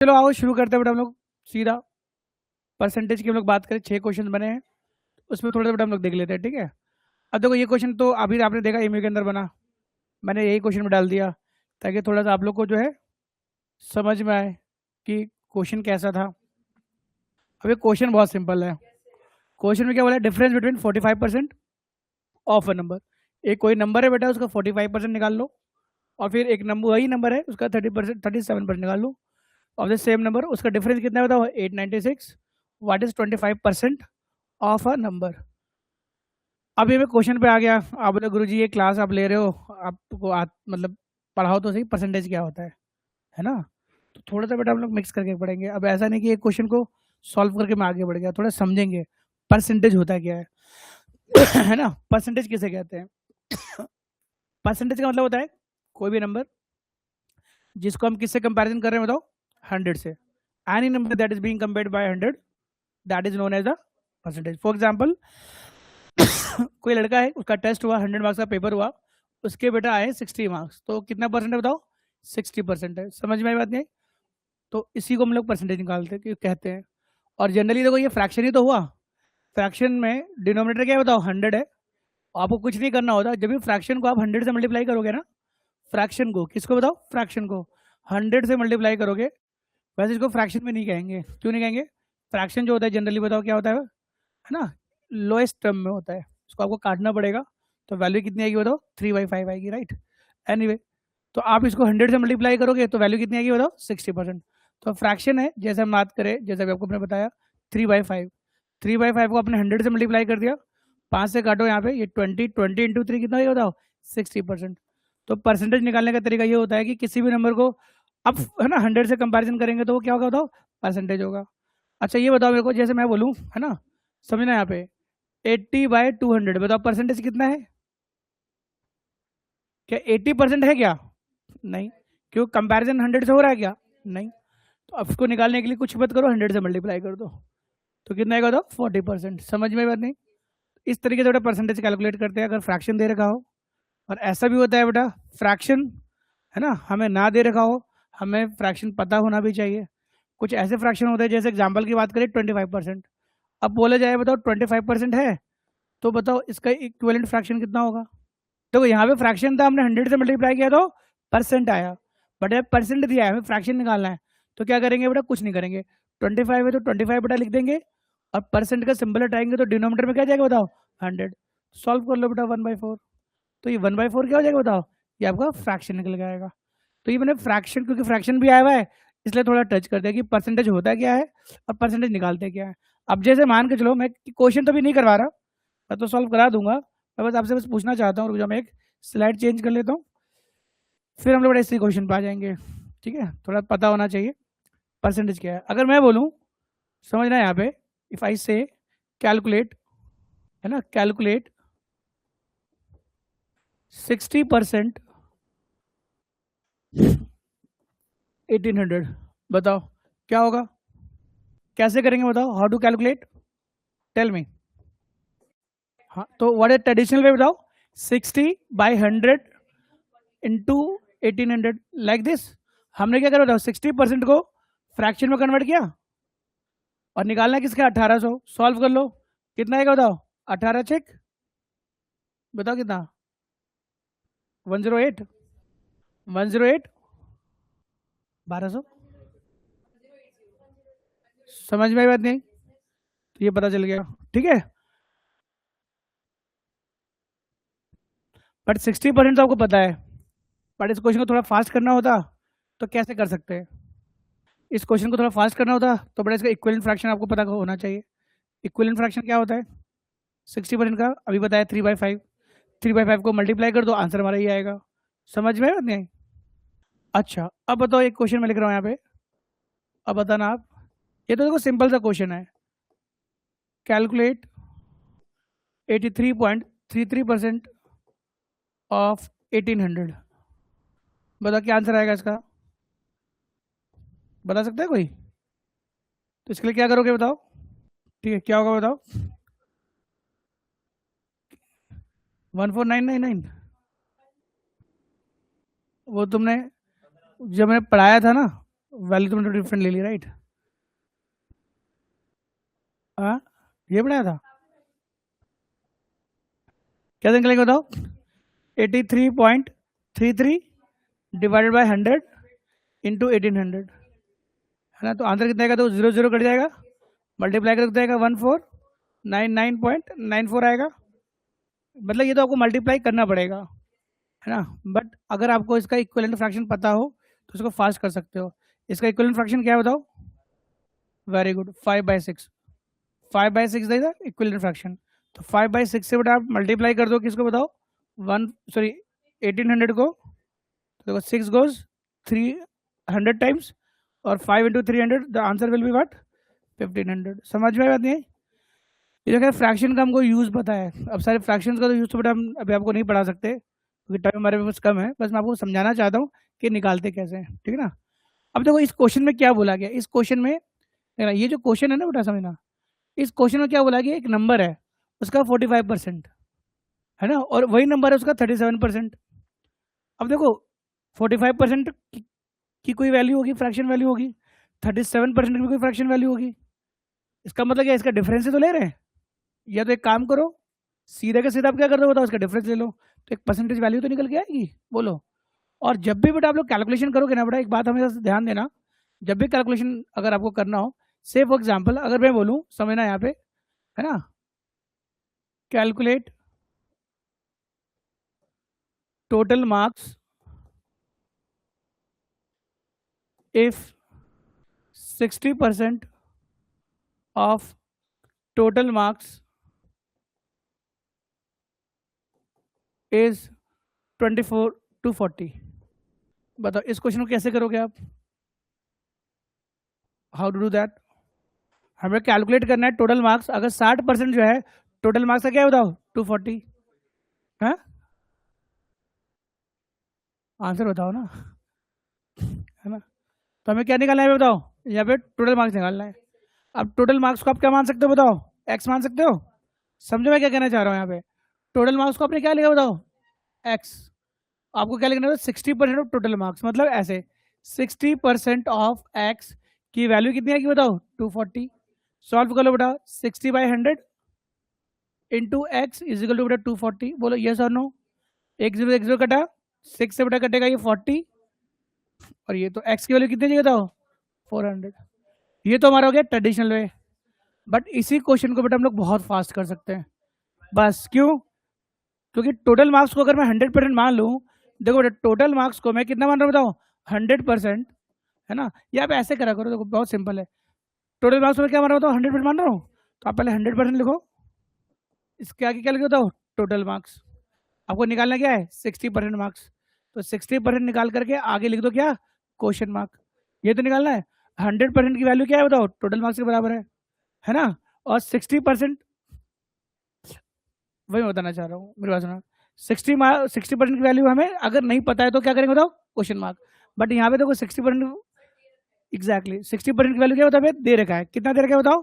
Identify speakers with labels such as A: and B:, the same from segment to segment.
A: चलो आओ शुरू करते हैं बेटा हम लोग सीधा परसेंटेज की हम लोग बात करें। 6 क्वेश्चन बने हैं, उसमें थोड़ा सा बेटा हम लोग देख लेते हैं, ठीक है। अब देखो ये क्वेश्चन तो अभी आपने देखा ईमेल के अंदर बना, मैंने यही क्वेश्चन में डाल दिया ताकि थोड़ा सा आप लोग को जो है समझ में आए कि क्वेश्चन कैसा था। अब ये क्वेश्चन बहुत सिंपल है। क्वेश्चन में क्या बोला है, difference between 45% of a number. एक कोई नंबर है बेटा, उसका 45% निकाल लो, और फिर एक नंबर वही नंबर है उसका 30%, 37% निकाल लो, ऑफ द सेम नंबर उसका डिफरेंस कितना है बताओ, 896। What is 25% of a number. अब ये मैं क्वेश्चन पे आ गया। आप बोले गुरुजी ये क्लास आप ले रहे हो, आपको मतलब पढ़ाओ तो सही परसेंटेज क्या होता है ना। तो थोड़ा सा बेटा हम लोग मिक्स करके पढ़ेंगे। अब ऐसा नहीं कि एक क्वेश्चन को सॉल्व करके मैं आगे बढ़ गया, थोड़ा समझेंगे परसेंटेज होता क्या है है ना। परसेंटेज किसे कहते हैं? परसेंटेज का मतलब होता है कोई भी नंबर जिसको हम किससे कंपैरिजन कर रहे हैं बताओ, 100 से। Any number that is being compared by 100, that is known as the percentage. For example कोई लड़का है, उसका टेस्ट हुआ, 100 मार्क्स का पेपर हुआ, उसके बेटा आए 60 मार्क्स, तो कितना परसेंट है बताओ, 60% है। समझ में आई बात नहीं? तो इसी को हम लोग परसेंटेज निकालते हैं, कहते हैं। और जनरली देखो ये फ्रैक्शन ही तो हुआ। फ्रैक्शन में डिनोमिनेटर क्या है बताओ, 100 है। आपको कुछ नहीं करना होता, जब भी फ्रैक्शन को आप 100 से मल्टीप्लाई करोगे ना, फ्रैक्शन को, किसको बताओ, फ्रैक्शन को 100 से मल्टीप्लाई करोगे। वैसे इसको फ्रैक्शन में नहीं कहेंगे, क्यों नहीं कहेंगे? फ्रैक्शन जो होता है जनरली बताओ क्या होता है ना, लोएस्ट टर्म में होता है, उसको आपको काटना पड़ेगा। तो वैल्यू कितनी आएगी बताओ, 3/5 आएगी, राइट। एनीवे, तो आप इसको 100 से मल्टीप्लाई करोगे तो वैल्यू कितनी आएगी बताओ, 60%। तो फ्रैक्शन है, जैसे हम बात करें, जैसे अभी आपको मैंने बताया 3/5, 3/5 को आपने 100 से मल्टीप्लाई कर दिया, 5 से काटो यहाँ पे, ये 20 इंटू 3 कितना होगा बताओ, 60%। तो परसेंटेज निकालने का तरीका ये होता है कि किसी भी नंबर को अब है ना 100 से कंपैरिजन करेंगे तो वो क्या होगा बताओ, परसेंटेज होगा। अच्छा ये बताओ मेरे को, जैसे मैं बोलूँ है ना, समझना यहाँ पे 80/200, बताओ परसेंटेज कितना है? क्या 80% है क्या? नहीं। क्यों, कंपैरिजन 100 से हो रहा है क्या? नहीं। तो अब इसको निकालने के लिए कुछ मत करो, 100 से मल्टीप्लाई कर दो, तो कितना आएगा तो 40%। समझ में बात नहीं? इस तरीके से बेटा परसेंटेज कैलकुलेट करते हैं अगर फ्रैक्शन दे रखा हो। और ऐसा भी होता है बेटा, फ्रैक्शन है ना हमें ना दे रखा हो, हमें फ्रैक्शन पता होना भी चाहिए। कुछ ऐसे फ्रैक्शन होते हैं, जैसे एग्जाम्पल की बात करें 25%। अब बोला जाए बताओ 25% है, तो बताओ इसका इक्विवेलेंट फ्रैक्शन कितना होगा। देखो यहाँ पे फ्रैक्शन था, हमने 100 से मल्टीप्लाई किया तो परसेंट आया, बट अब परसेंट दिया है, हमें फ्रैक्शन निकालना है। तो क्या करेंगे बेटा, कुछ नहीं करेंगे, 25 है तो 25 बेटा लिख देंगे, और परसेंट का सिंबल हटाएंगे तो डिनोमिनेटर में क्या जाएगा बताओ, 100। सॉल्व कर लो बेटा 1/4। तो ये 1/4 क्या हो जाएगा बताओ, ये आपका फ्रैक्शन निकल के आएगा। तो ये मैंने फ्रैक्शन, क्योंकि फ्रैक्शन भी आया हुआ है इसलिए थोड़ा टच कर दिया कि परसेंटेज होता क्या है और परसेंटेज निकालते क्या है। अब जैसे मान के चलो, मैं क्वेश्चन तो भी नहीं करवा रहा, मैं तो सॉल्व करा दूंगा, मैं बस आपसे बस पूछना चाहता हूँ। रुक जाओ, मैं एक स्लाइड चेंज कर लेता हूँ, फिर हम लोग इसी क्वेश्चन पे आ जाएंगे। ठीक है, थोड़ा पता होना चाहिए परसेंटेज क्या है। अगर मैं बोलूँ, समझना यहाँ पे, इफ आई से कैलकुलेट, है ना, कैलकुलेट 60% 1800, बताओ क्या होगा, कैसे करेंगे बताओ, how to calculate, tell me. हाँ, तो व्हाट इज ट्रेडिशनल वे बताओ, 60/100 इंटू 1800, लाइक दिस। हमने क्या करा बताओ, 60% को फ्रैक्शन में कन्वर्ट किया, और निकालना किसका, 1800। सॉल्व कर लो, कितना आएगा बताओ, 18 चेक, बताओ कितना, 108, 108, 1200। समझ में आई बात नहीं? तो ये पता चल गया, ठीक है। बट 60% तो आपको पता है, बट इस क्वेश्चन को थोड़ा फास्ट करना होता तो कैसे कर सकते हैं? इस क्वेश्चन को थोड़ा फास्ट करना होता तो बड़ा इसका इक्विवेलेंट फ्रैक्शन आपको पता होना चाहिए। इक्विवेलेंट फ्रैक्शन क्या होता है, 60% का अभी बताया 3/5, 3/5 को मल्टीप्लाई कर दो, आंसर हमारा ये आएगा। समझ में बात नहीं? अच्छा अब बताओ, एक क्वेश्चन मैं लिख रहा हूँ यहाँ पे, अब बताना आप। ये तो देखो सिंपल सा क्वेश्चन है, कैलकुलेट 83.33% ऑफ 1800, बताओ क्या आंसर आएगा इसका, बता सकता है कोई? तो इसके लिए क्या करोगे बताओ, ठीक है क्या होगा बताओ, 14999। वो तुमने जब मैंने पढ़ाया था ना, वैल्यू तुमने डिफरेंट ले ली, राइट? हाँ, ये बनाया था, क्या निकलेगा बताओ? 83.33 डिवाइडेड बाय 100 इंटू 1800, है ना? तो आंसर कितना आएगा? तो 0 0 कट जाएगा, मल्टीप्लाई कर कितना आएगा? 1499.94 आएगा। मतलब ये तो आपको मल्टीप्लाई करना पड़ेगा, है ना? बट अगर आपको इसका इक्विवेलेंट फ्रैक्शन पता हो तो इसको फास्ट कर सकते हो। इसका इक्विवेलेंट फ्रैक्शन क्या है बताओ? Very good, 5/6। 5/6 देगा इक्विवेलेंट फ्रैक्शन। तो 5/6 से बेटा आप मल्टीप्लाई कर दो, किसको बताओ? 1800 को। तो देखो 6 गोज 300 टाइम्स, और 5 into 300, the answer will be what? 1500। समझ में बात नहीं आई? ये जो है फ्रैक्शन का हमको यूज़ पता है। अब सारे फ्रैक्शंस का तो यूज़ तो बेटा हम अभी आपको नहीं पढ़ा सकते क्योंकि टाइम हमारे पास कम है। बस मैं आपको समझाना चाहता हूँ कि निकालते कैसे हैं, ठीक है ना? अब देखो इस क्वेश्चन में क्या बोला गया, इस क्वेश्चन में देखना, ये जो क्वेश्चन है ना बेटा, समझना, इस क्वेश्चन में क्या बोला गया, एक नंबर है उसका 45%, है ना, और वही नंबर है उसका 37%। अब देखो 45% की कोई वैल्यू होगी, फ्रैक्शन वैल्यू होगी, 37% की भी कोई फ्रैक्शन वैल्यू होगी। इसका मतलब क्या, इसका डिफरेंस ही तो ले रहे हैं। या तो एक काम करो, सीधे के सीधा आप क्या कर दो बताओ, इसका डिफरेंस ले लो, तो एक परसेंटेज वैल्यू तो निकल के आएगी, बोलो। और जब भी बेटा आप लोग कैलकुलेशन करोगे ना बेटा, एक बात हमेशा से ध्यान देना, जब भी कैलकुलेशन अगर आपको करना हो, से फॉर एग्जाम्पल अगर मैं बोलूँ, समझना यहाँ पे, है ना, calculate total marks if 60% of total marks is 24/40। बताओ इस क्वेश्चन को कैसे करोगे आप? How to do that? हमें कैलकुलेट करना है टोटल मार्क्स, अगर 60% जो है टोटल मार्क्स का क्या है बताओ? 240। हाँ, आंसर बताओ ना, है ना? तो हमें क्या निकालना है बताओ? यहाँ पे टोटल मार्क्स निकालना है। अब टोटल मार्क्स को आप क्या मान सकते हो बताओ? एक्स मान सकते हो। समझो मैं क्या कहना चाह रहा हूँ यहाँ पे? टोटल मार्क्स को आपने क्या लिखा बताओ? एक्स। आपको क्या लिखना है? 60% ऑफ टोटल मार्क्स, मतलब ऐसे 60% ऑफ एक्स की वैल्यू कितनी आएगी बताओ? 240। सॉल्व कर लो बेटा, 60/100 into x is equal to बेटा 240। बोलो यस और नो। एक जीरो कटा, 6 से बेटा कटेगा ये 40, और ये तो एक्स की वैल्यू कितनी चाहिए बताओ? 400। ये तो हमारा हो गया ट्रेडिशनल वे। बट इसी क्वेश्चन को बेटा हम लोग बहुत फास्ट कर सकते हैं। बस क्यों? क्योंकि टोटल मार्क्स को अगर मैं 100% मान लूँ, देखो बेटा टोटल मार्क्स को मैं कितना मान रहा हूँ बताओ? 100%, है ना? या आप ऐसे करा करो, देखो बहुत सिंपल है। टोटल मार्क्स को मैं क्या मान रहा हूँ बताओ? 100% मान रहा हूँ, तो आप पहले 100% लिखो, इसके आगे क्या लिखो बताओ? Total marks. आपको निकालना क्या है? 60% मार्क्स। तो 60% निकाल करके आगे लिख दो क्या? Question mark. ये तो निकालना है। 100% की वैल्यू क्या है बताओ? टोटल मार्क्स के बराबर है ना? और 60%, वही मैं बताना चाह रहा हूँ, मेरी बात सुना। 60% की वैल्यू हमें अगर नहीं पता है तो क्या करेंगे बताओ? Question mark. बट यहाँ पे देखो 60%, एग्जैक्टली 60% की वैल्यू क्या बताओ? दे रखा है, कितना दे रखा है बताओ?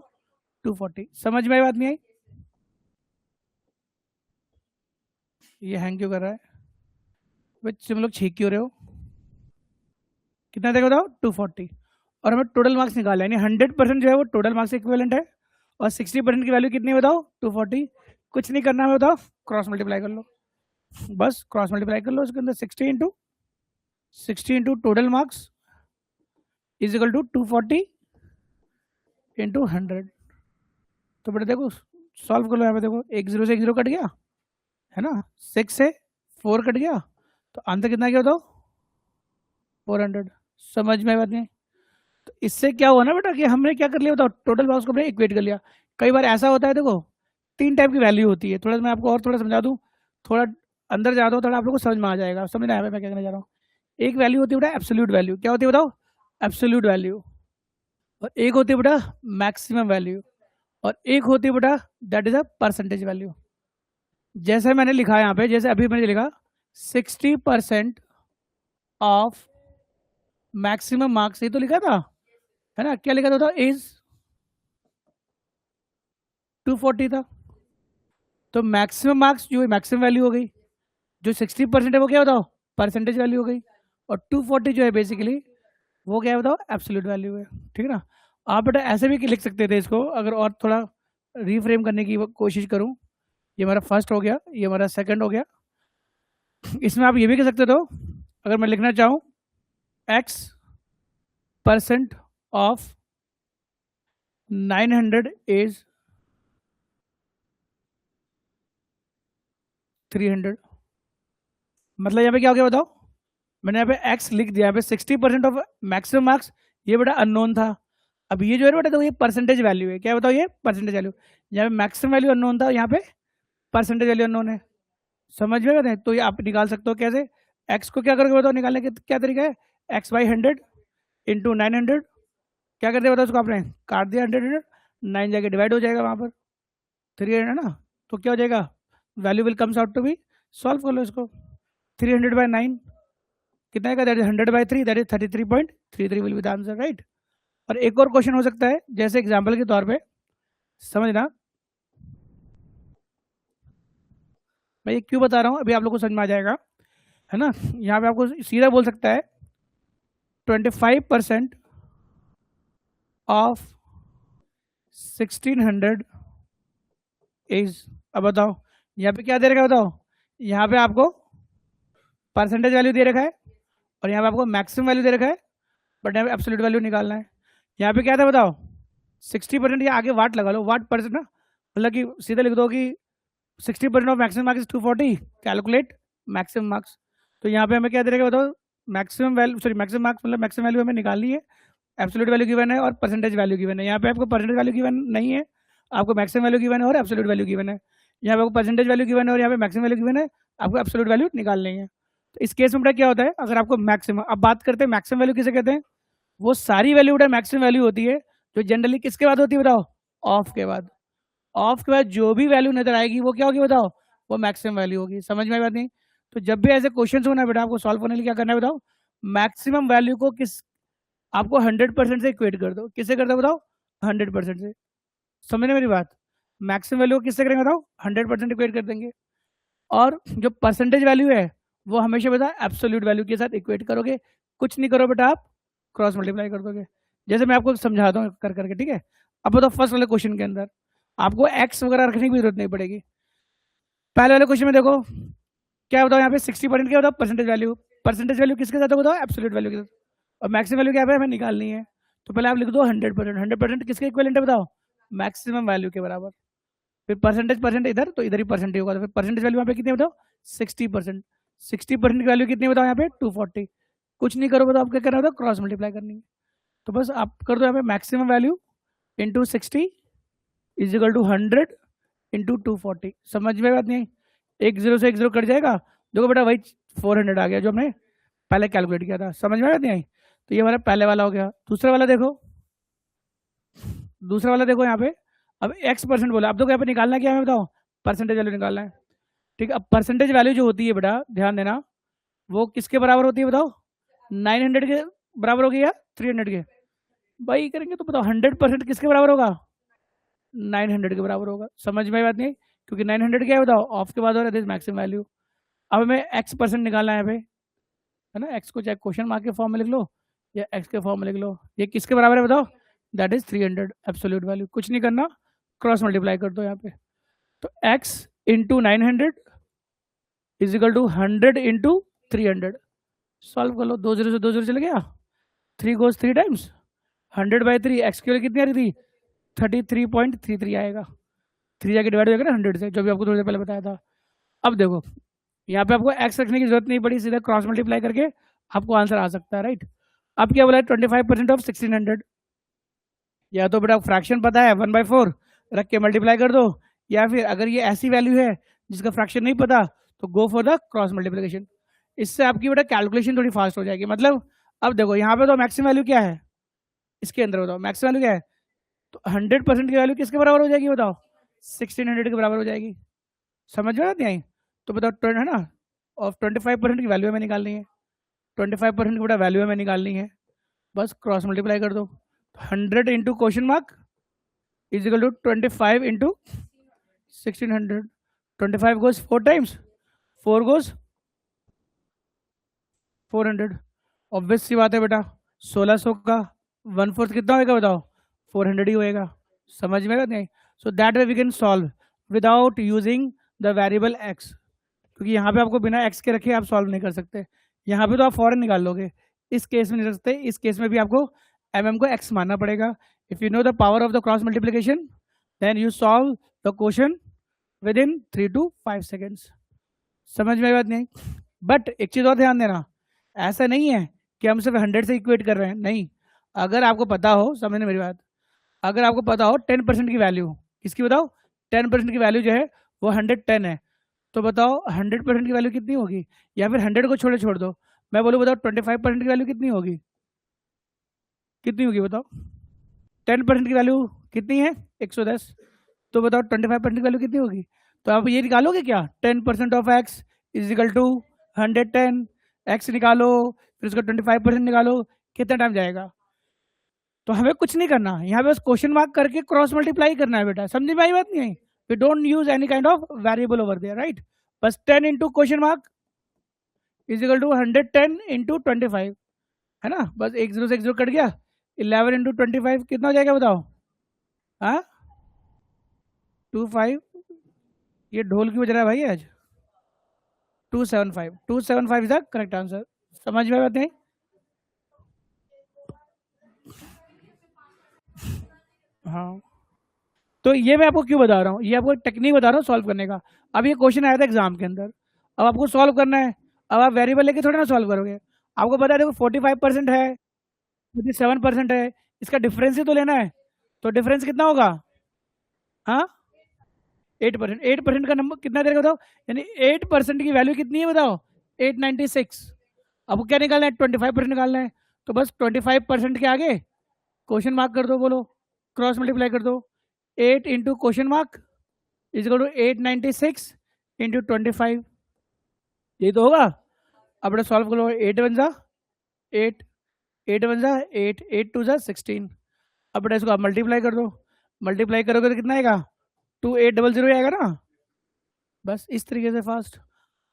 A: 240। समझ में आई बात नहीं आई? ये हैंग क्यों कर रहा है? बच्चे तुम लोग छीक क्यों रहे हो? कितना देगा बताओ? 240। और हमें टोटल मार्क्स निकालना है, यानी 100% जो है वो टोटल मार्क्स इक्विवेलेंट है, और 60% की वैल्यू कितनी है बताओ? 240। कुछ नहीं करना है बताओ, क्रॉस मल्टीप्लाई कर लो, बस क्रॉस मल्टीप्लाई कर लो उसके अंदर। 60 into total marks is equal to 240 into 100। तो बेटा देखो सॉल्व कर लो, यहाँ पे देखो एक जीरो से एक जीरो कट गया, है ना, 6 से 4 कट गया, तो आंसर कितना गया बताओ? 400। समझ में बात नहीं? तो इससे क्या हुआ ना बेटा कि हमने क्या कर लिया बताओ? टोटल मार्क्स को हमने इक्वेट कर लिया। कई बार ऐसा होता है, देखो 3 टाइप की वैल्यू होती है, थोड़ा मैं आपको और थोड़ा समझा दूं, थोड़ा अंदर जा दो, थोड़ा आप लोग को समझ में आ जाएगा, समझ में आया मैं क्या कहना चाह रहा हूँ। एक वैल्यू होती है बेटा एब्सोल्यूट वैल्यू, क्या होती है बताओ? Absolute value. और एक होती है बेटा मैक्सिमम वैल्यू, और एक होती है बेटा that is a percentage value. जैसे मैंने लिखा है यहाँ पे, जैसे अभी मैंने लिखा 60% ऑफ मैक्सिमम मार्क्स, ये तो लिखा था, है ना? क्या लिखा था? इज 240 था। तो मैक्सिमम मार्क्स जो है मैक्सिमम वैल्यू हो गई, जो 60% है वो क्या बताओ? परसेंटेज वैल्यू हो गई, और 240 जो है बेसिकली वो क्या है बताओ, एब्सोल्यूट वैल्यू है। ठीक है ना। आप बेटा ऐसे भी लिख सकते थे इसको, अगर और थोड़ा रीफ्रेम करने की कोशिश करूं। ये हमारा फर्स्ट हो गया, ये हमारा सेकंड हो गया। इसमें आप ये भी कह सकते थे, अगर मैं लिखना चाहूँ x% ऑफ 900 इज 300। मतलब यहाँ पे क्या हो गया बताओ, मैंने यहाँ पे x लिख दिया, यहाँ पे 60% ऑफ मैक्सिमम मार्क्स, ये बेटा अननोन था। अब ये जो है बेटा, तो ये परसेंटेज वैल्यू है, क्या बताओ, ये परसेंटेज वैल्यू। यहाँ पे मैक्सिमम वैल्यू अननोन था, यहाँ पे परसेंटेज वैल्यू अननोन है। समझ में बताए, तो ये आप निकाल सकते हो कैसे। x को क्या करोगे बताओ, निकालने के क्या तरीका है, x/100 इंटू 900। क्या करते बताओ उसको, आपने काट दिया 100, 9 जाके डिवाइड हो जाएगा वहाँ पर 300 ना। तो क्या हो जाएगा, value will comes out to be, solve कर लो इसको, 300/9 कितना है, that is 100/3, that is 33.33 will be the answer, right. और एक और क्वेश्चन हो सकता है, जैसे एग्जांपल के तौर पे समझना, मैं ये क्यों बता रहा हूँ, अभी आप लोग को समझ में आ जाएगा, है ना। यहाँ पे आपको सीधा बोल सकता है 25% ऑफ 1600 इज, अब बताओ यहाँ पे क्या दे रखा है बताओ, यहाँ पे आपको परसेंटेज वैल्यू दे रखा है और यहाँ पे आपको मैक्सिमम वैल्यू दे रखा है, बट यहाँ पे एब्सोल्यूट वैल्यू निकालना है। यहाँ पे क्या था बताओ, 60%, या आगे वाट लगा लो, वाट परसेंट ना, मतलब कि सीधा लिख दो कि 60% of maximum marks 240, calculate maximum marks. तो यहाँ पे हमें क्या दे रखा है बताओ, maximum value, sorry maximum marks मतलब मैक्सिमम वैल्यू हमें निकालनी है, एब्सोल्यूट वैल्यू गिवन है और परसेंटेज वैल्यू गिवन है। यहाँ पे आपको परसेंटेज वैल्यू गिवन नहीं है, आपको मैक्सिमम वैल्यू गिवन है और एब्सोल्यूट वैल्यू गिवन है। यहाँ पे आपको परसेंटेज वैल्यू गिवन है और यहाँ पे मैक्सिमम वैल्यू गिवन है, आपको एब्सोल्यूट वैल्यू निकालनी है। तो इस केस में बेटा क्या होता है, अगर आपको मैक्सिमम, अब बात करते हैं मैक्सिमम वैल्यू किसे कहते हैं, वो सारी वैल्यू बेटा मैक्सिमम वैल्यू होती है, जो जनरली किसके बाद होती है बताओ, ऑफ के बाद। ऑफ के बाद जो भी वैल्यू नजर आएगी वो क्या होगी बताओ, वो मैक्सिमम वैल्यू होगी। समझ में आई बात नहीं। तो जब भी ऐसे क्वेश्चन होना है बेटा, आपको सॉल्व करने के लिए क्या करना है बताओ, मैक्सिमम वैल्यू को किस, आपको 100% से इक्वेट कर दो, किससे कर दो बताओ, 100% से। समझ मेरी बात, मैक्सिमम वैल्यू को किससे करेंगे बताओ, 100% इक्वेट कर देंगे। और जो परसेंटेज वैल्यू है वो हमेशा बेटा एब्सोल्यूट वैल्यू के साथ इक्वेट करोगे, कुछ नहीं करो बेटा, आप क्रॉस मल्टीप्लाई कर दोगे, जैसे मैं आपको समझाता हूँ कर करके, ठीक है। अब बताओ फर्स्ट वाले क्वेश्चन के अंदर आपको एक्स वगैरह रखने की जरूरत नहीं पड़ेगी। पहले वाले क्वेश्चन में देखो क्या बताओ, यहाँ पे 60% क्या बताओ, परसेंटेज वैल्यू किसके साथ बताओ, एब्सोल्यूट वैल्यू के साथ, और मैक्सिमम वैल्यू क्या है हमें निकालनी है। तो पहले आप लिख दो 100%, 100% किसके इक्विवेलेंट है बताओ, मैक्सिमम वैल्यू के बराबर। फिर परसेंटेज इधर, तो इधर ही परसेंटेज होगा, तो फिर परसेंटेज वैल्यू यहाँ पे कितनी बताओ, 60%। 60% की वैल्यू कितनी बताओ यहाँ पे, 240। कुछ नहीं करो बताओ, आप क्या करना होता है, क्रॉस मल्टीप्लाई करनी है। तो बस आप कर दो यहाँ पे maximum value into 60 is equal to 100 into 240। समझ में बात नहीं, एक जीरो से एक जीरो कट जाएगा, देखो बेटा वही 400 आ गया जो हमने पहले कैलकुलेट किया था। समझ में बात नहीं आई। तो ये हमारा पहले वाला हो गया। दूसरा वाला देखो, दूसरा वाला देखो यहाँ पे, अब x% बोला, अब तो यहाँ पे निकालना क्या है बताओ, परसेंटेज वैल्यू निकालना है। ठीक है, अब परसेंटेज वैल्यू जो होती है बेटा ध्यान देना, वो किसके बराबर होती है बताओ, 900 के बराबर होगी या 300 के, भाई करेंगे तो बताओ 100% किसके बराबर होगा, 900 के बराबर होगा। समझ में बात नहीं, क्योंकि 900 क्या है बताओ, ऑफ के बाद हो रहा है मैक्सिमम वैल्यू। अब हमें x% निकालना है यहाँ पे, है ना। x को चाहे क्वेश्चन मार्क के फॉर्म में लिख लो या x के फॉर्म में लिख लो, ये किसके बराबर है बताओ, दैट इज 300 एब्सोल्यूट वैल्यू। कुछ नहीं करना, क्रॉस मल्टीप्लाई कर दो यहाँ पे। तो x into 900 is equal to 100 into 300। Solve कर लो, 2 जीरो से 2 जीरो चले गया, 3 गोज 3 टाइम्स, 100/3, x की वैल्यू कितनी आ रही थी, 33.33 आएगा, 3 जाके डिवाइड हो जाएगा ना 100 से, जो भी आपको थोड़ी देर पहले बताया था। अब देखो यहाँ पे आपको x रखने की जरूरत नहीं पड़ी, सीधा क्रॉस मल्टीप्लाई करके आपको आंसर आ सकता है, राइट। अब क्या बोला है, 25% ऑफ 1600, या तो बेटा फ्रैक्शन पता है 1/4 रख के मल्टीप्लाई कर दो, या फिर अगर ये ऐसी वैल्यू है जिसका फ्रैक्शन नहीं पता तो go for the cross multiplication. इससे आपकी बेटा कैलकुलेशन थोड़ी फास्ट हो जाएगी। मतलब अब देखो यहाँ पे तो मैक्सिमम वैल्यू क्या है, इसके अंदर बताओ मैक्सिमम वैल्यू क्या है, तो 100% की वैल्यू किसके बराबर हो जाएगी बताओ, 1600 के बराबर हो जाएगी। समझ में नहीं आई। तो बताओ है ना, और 25% की वैल्यू हमें निकालनी है, 25% की बेटा वैल्यू हमें निकालनी है, बस क्रॉस मल्टीप्लाई कर दो। 100 into question mark is equal to 25 into 1600। 25 goes 4 times, 4 goes 400। Obvious सी बात है बेटा, 1600 का 1/4 कितना होएगा बताओ? 400 ही होएगा। समझ में नहीं? So that way we can solve without using the variable x, क्योंकि यहाँ पे आपको बिना एक्स के रखे आप सॉल्व नहीं कर सकते। यहाँ पे तो आप फॉरन निकाल लोगे, इस केस में नहीं कर सकते। इस केस में भी आपको को एक्स मानना पड़ेगा। If you know the power of the cross multiplication then you solve the question within 3 to 5 seconds. समझ में बात नहीं? बट एक चीज़ और ध्यान देना, ऐसा नहीं है कि हम सिर्फ 100 से इक्वेट कर रहे हैं, नहीं। अगर आपको पता हो, समझने मेरी बात, अगर आपको पता हो 10% की वैल्यू, किसकी बताओ? 10% की वैल्यू जो है वो 110 है, तो बताओ 100% की वैल्यू कितनी होगी? या फिर 100 को छोड़ दो, मैं बोलूँ बताओ 25% की वैल्यू कितनी होगी? कितनी होगी बताओ? 10% की वैल्यू कितनी है? 110। तो बताओ 25% की वैल्यू कितनी होगी? तो आप ये निकालोगे क्या? 10% of x is equal to 110। X निकालो, फिर उसका 25% निकालो, कितना टाइम जाएगा? तो हमें कुछ नहीं करना, यहाँ पे बस क्वेश्चन मार्क करके क्रॉस मल्टीप्लाई करना है बेटा। समझी भाई बात नहीं? We don't use any kind of variable over there, right? बस 10 into question mark is equal to 110 into 25, है ना? बस एक जीरो से एक जीरो कट गया। 11 इंटू 25 कितना हो जाएगा बताओ? हाँ 25, ये ढोल की बज रहा है भाई आज। 275 इज द करेक्ट आंसर। समझ में बात नहीं? हाँ, तो ये मैं आपको क्यों बता रहा हूँ, ये आपको टेक्निक बता रहा हूँ सॉल्व करने का। अब ये क्वेश्चन आया था एग्जाम के अंदर, अब आपको सॉल्व करना है। अब आप वेरिएबल लेके थोड़ा ना सॉल्व करोगे। आपको पता है देखो 45% है, 57% है, इसका डिफरेंस ही तो लेना है। तो डिफरेंस कितना होगा? हाँ 8%। 8% का नंबर कितना देगा बताओ? यानी 8% की वैल्यू कितनी है बताओ? 896। अब क्या निकालना है? 25% निकालना है। तो बस 25% के आगे क्वेश्चन मार्क कर दो, बोलो क्रॉस मल्टीप्लाई कर दो। 8 into question mark is equal to 896 into 25, यही तो होगा। अब बेटा सॉल्व करो। 8 वन जा 8, 8 वन जा 8, 8 टू जा 16। अब बेटा इसको आप मल्टीप्लाई कर दो, मल्टीप्लाई करोगे तो कितना आएगा? 2800 आएगा ना। बस इस तरीके से फास्ट।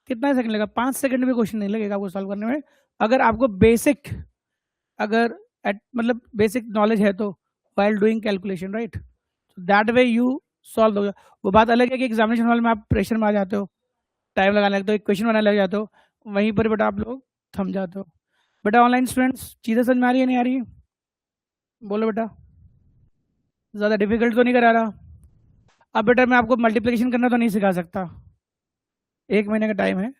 A: कितना सेकंड लगेगा? 5 सेकंड भी क्वेश्चन नहीं लगेगा आपको सॉल्व करने में, अगर आपको बेसिक, अगर मतलब बेसिक नॉलेज है तो, while doing calculation, right? That way you solve होगा। वो बात अलग है कि एग्जामिनेशन हॉल में आप प्रेशर में आ जाते हो, टाइम लगाने लगते हो, एक क्वेश्चन बनाने लग जाते हो, वहीं पर बेटा आप लोग थम जाते हो। बेटा ऑनलाइन स्टूडेंट्स चीज़ें समझ में आ रही है नहीं आ रही? बोलो बेटा, ज़्यादा डिफिकल्ट तो नहीं करा रहा? अब बेटा मैं आपको मल्टीप्लिकेशन करना तो नहीं सिखा सकता, 1 महीने का टाइम है,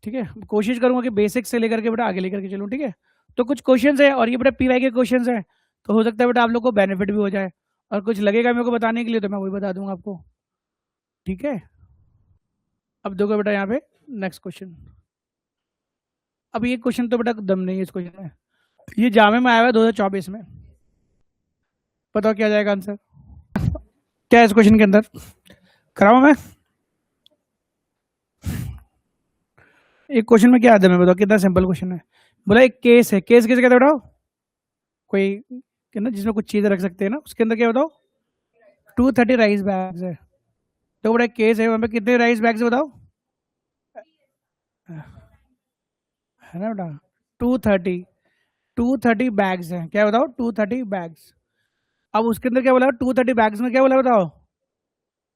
A: ठीक है? कोशिश करूंगा कि बेसिक से लेकर के बेटा आगे लेकर के चलूँ, ठीक है? तो कुछ क्वेश्चंस है और ये बेटा पीवाई के क्वेश्चंस है, तो हो सकता है बेटा आप लोग को बेनिफिट भी हो जाए, और कुछ लगेगा मेरे को बताने के लिए तो मैं वही बता दूंगा आपको, ठीक है? अब देखो बेटा यहाँ पे नेक्स्ट क्वेश्चन। अब ये क्वेश्चन तो बेटा दम नहीं है इस क्वेश्चन में, ये जामे में आया हुआ है 2024 में। बताओ क्या जाएगा आंसर? क्या है इस क्वेश्चन के अंदर? कराऊं मैं? एक क्वेश्चन में क्या आता है मैं बताओ, कितना सिंपल क्वेश्चन है। बोला एक केस है, केस किसे कहते हैं बताओ? कोई कि ना जिसमें कुछ चीजें रख सकते हैं ना, उसके अंदर क्या बताओ? 230 राइस बैग्स है। तो बड़ा केस है, वहां पे कितने राइस बैग्स बताओ? है ना बेटा 230, 230 बैग्स हैं। क्या बताओ? 230 बैग्स। अब उसके अंदर क्या बोला? 230 बैग्स में क्या बोला बताओ?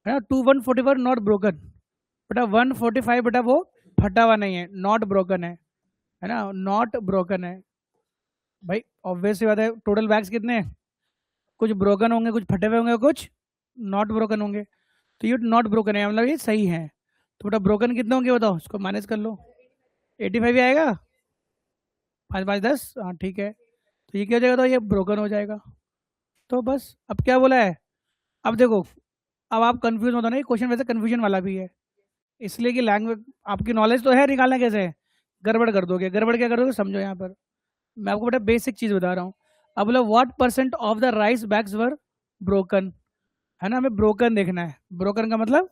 A: है ना 145 नॉट ब्रोकन। बेटा 145 बेटा वो फटा हुआ नहीं है, नॉट ब्रोकन है ना, नॉट ब्रोकन है। भाई ऑब्वियस सी बात है, टोटल बैग्स कितने हैं? कुछ ब्रोकन होंगे, कुछ फटे हुए होंगे, कुछ नॉट ब्रोकन होंगे। तो ये नॉट ब्रोकन है, मतलब ये सही है। तो बेटा ब्रोकन कितने होंगे बताओ? इसको माइनस कर लो, 85 ही आएगा। 5 5 10, हाँ ठीक है। तो ये क्या हो जाएगा? तो ये ब्रोकन हो जाएगा। तो बस अब क्या बोला है? अब देखो, अब आप कंफ्यूज मत होना, ये क्वेश्चन वैसे कंफ्यूजन वाला भी है, इसलिए कि लैंग्वेज आपकी नॉलेज तो है, निकालना कैसे है? गड़बड़ कर दोगे। गड़बड़ क्या करोगे समझो यहाँ पर, मैं आपको बेटा बेसिक चीज़ बता रहा हूँ। अब बोला what percent of the rice bags were broken, है ना? हमें ब्रोकन देखना है। ब्रोकन का मतलब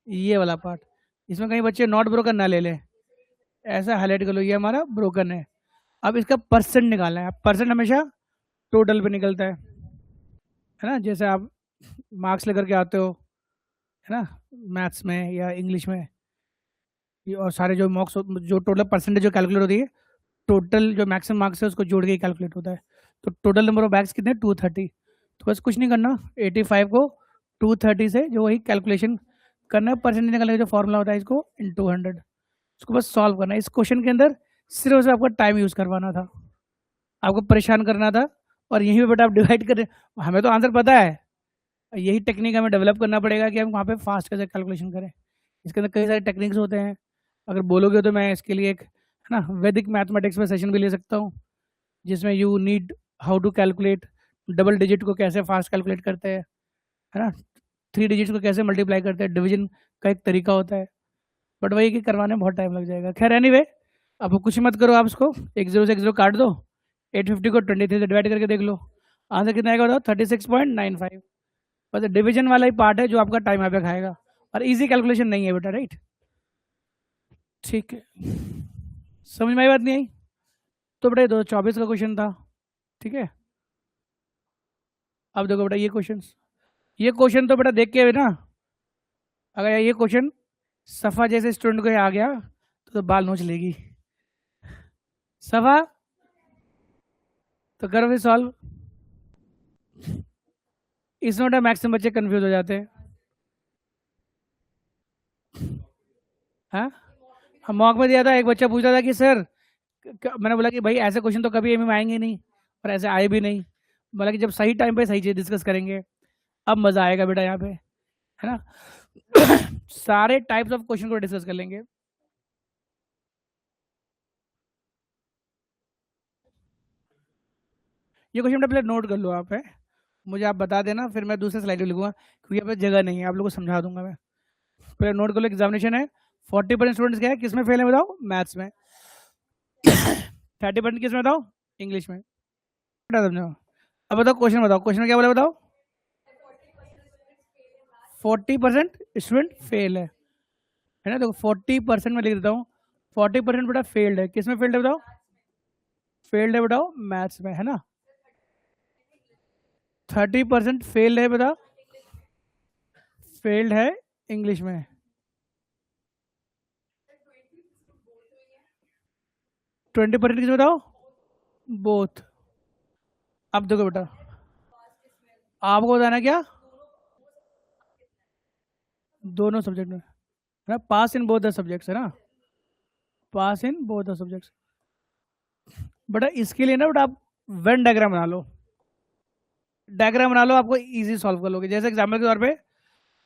A: ये वाला पार्ट, इसमें कहीं बच्चे नॉट ब्रोकन ना ले ले, ऐसा हाईलाइट कर लो, ये हमारा ब्रोकन है। अब इसका परसेंट निकालना है। परसेंट हमेशा टोटल पे निकलता है ना? जैसे आप मार्क्स लेकर के आते हो, है ना, मैथ्स में या इंग्लिश में, और सारे जो मार्क्स जो टोटल परसेंटेज जो कैलकुलेट होती है, टोटल जो मैक्सिमम मार्क्स है उसको जोड़ के कैलकुलेट होता है। तो टोटल नंबर ऑफ बैग्स कितने 230, तो बस कुछ नहीं करना, 85 को 230 से जो वही कैलकुलेशन करना है, परसेंटेज निकालने का जो फॉर्मूला होता है इसको इन 200, उसको बस सॉल्व करना है। इस क्वेश्चन के अंदर सिर्फ उसे आपको टाइम यूज़ करवाना था, आपको परेशान करना था, और यहीं पे बेटा आप डिवाइड करें। हमें तो आंसर पता है, यही टेक्निक हमें डेवलप करना पड़ेगा कि हम वहाँ पे फास्ट कैसे कैलकुलेशन करें। इसके अंदर कई सारे टेक्निक्स होते हैं, अगर बोलोगे तो मैं इसके लिए एक है ना वैदिक मैथमेटिक्स में सेशन भी ले सकता हूँ, जिसमें you need how to calculate double digit को कैसे फास्ट कैलकुलेट करते हैं, है ना, 3 डिजिट्स को कैसे मल्टीप्लाई करते हैं, डिवीजन का एक तरीका होता है, बट वही कि करवाने में बहुत टाइम लग जाएगा। खैर एनीवे, अब कुछ मत करो, आप उसको 1 0 से 1 0 काट दो, 850 को 23 से डिवाइड करके देख लो, आंसर कितना आएगा बताओ, 36.95। बस डिवीजन वाला ही पार्ट है जो आपका टाइम यहाँ पे खाएगा, और इजी कैलकुलेशन नहीं है बेटा, राइट। ठीक है, समझ में आई बात नहीं आई? तो बेटा 2024 का क्वेश्चन था, ठीक है। अब देखो बेटा ये क्वेश्चन तो बेटा देख के ना, अगर ये क्वेश्चन सफा जैसे स्टूडेंट को आ गया तो बाल नोच लेगी। सफा, तो करो फिर सॉल्व। इसमें बेटा मैक्सिमम बच्चे कंफ्यूज हो जाते हैं। हाँ, मॉक में दिया था, एक बच्चा पूछा था कि सर, मैंने बोला कि भाई ऐसे क्वेश्चन तो कभी एमए में आएंगे नहीं, और ऐसे आए भी नहीं, बोला कि जब सही टाइम पे सही चीज़ डिस्कस करेंगे अब मज़ा आएगा बेटा यहाँ पे, है ना। सारे टाइप्स ऑफ क्वेश्चन को डिस्कस कर लेंगे। ये क्वेश्चन पहले नोट कर लो आप, है, मुझे आप बता देना, फिर मैं दूसरे स्लाइड में लिखूंगा क्योंकि यहाँ पे जगह नहीं है, आप लोगों को समझा दूंगा मैं। पहले नोट कर लो, एग्जामिनेशन है, 40% स्टूडेंट्स क्या है, किस में फेल है बताओ, मैथ्स में। 30% किस में बताओ, इंग्लिश में। समझो, अब बताओ क्वेश्चन, बताओ क्वेश्चन में क्या बोला बताओ, 40% स्टूडेंट फेल है ना। देखो 40% में लिख देता हूँ, 40% बेटा फेल्ड है, किस में फेल्ड है बताओ, फेल्ड है बताओ मैथ्स में, है ना। 30% फेल्ड है बताओ, फेल्ड है इंग्लिश में। 20% किस में बताओ, बोथ। अब देखो बेटा, आपको बताना क्या, दोनों सब्जेक्ट में, है ना, पास इन बोथ द सब्जेक्ट्स, है ना, पास इन बोथ द सब्जेक्ट्स। बेटा इसके लिए ना बेटा आप वेन डायग्राम बना लो, डायग्राम बना लो, आपको इजी सॉल्व कर लोगे। जैसे एग्जाम्पल के तौर पे,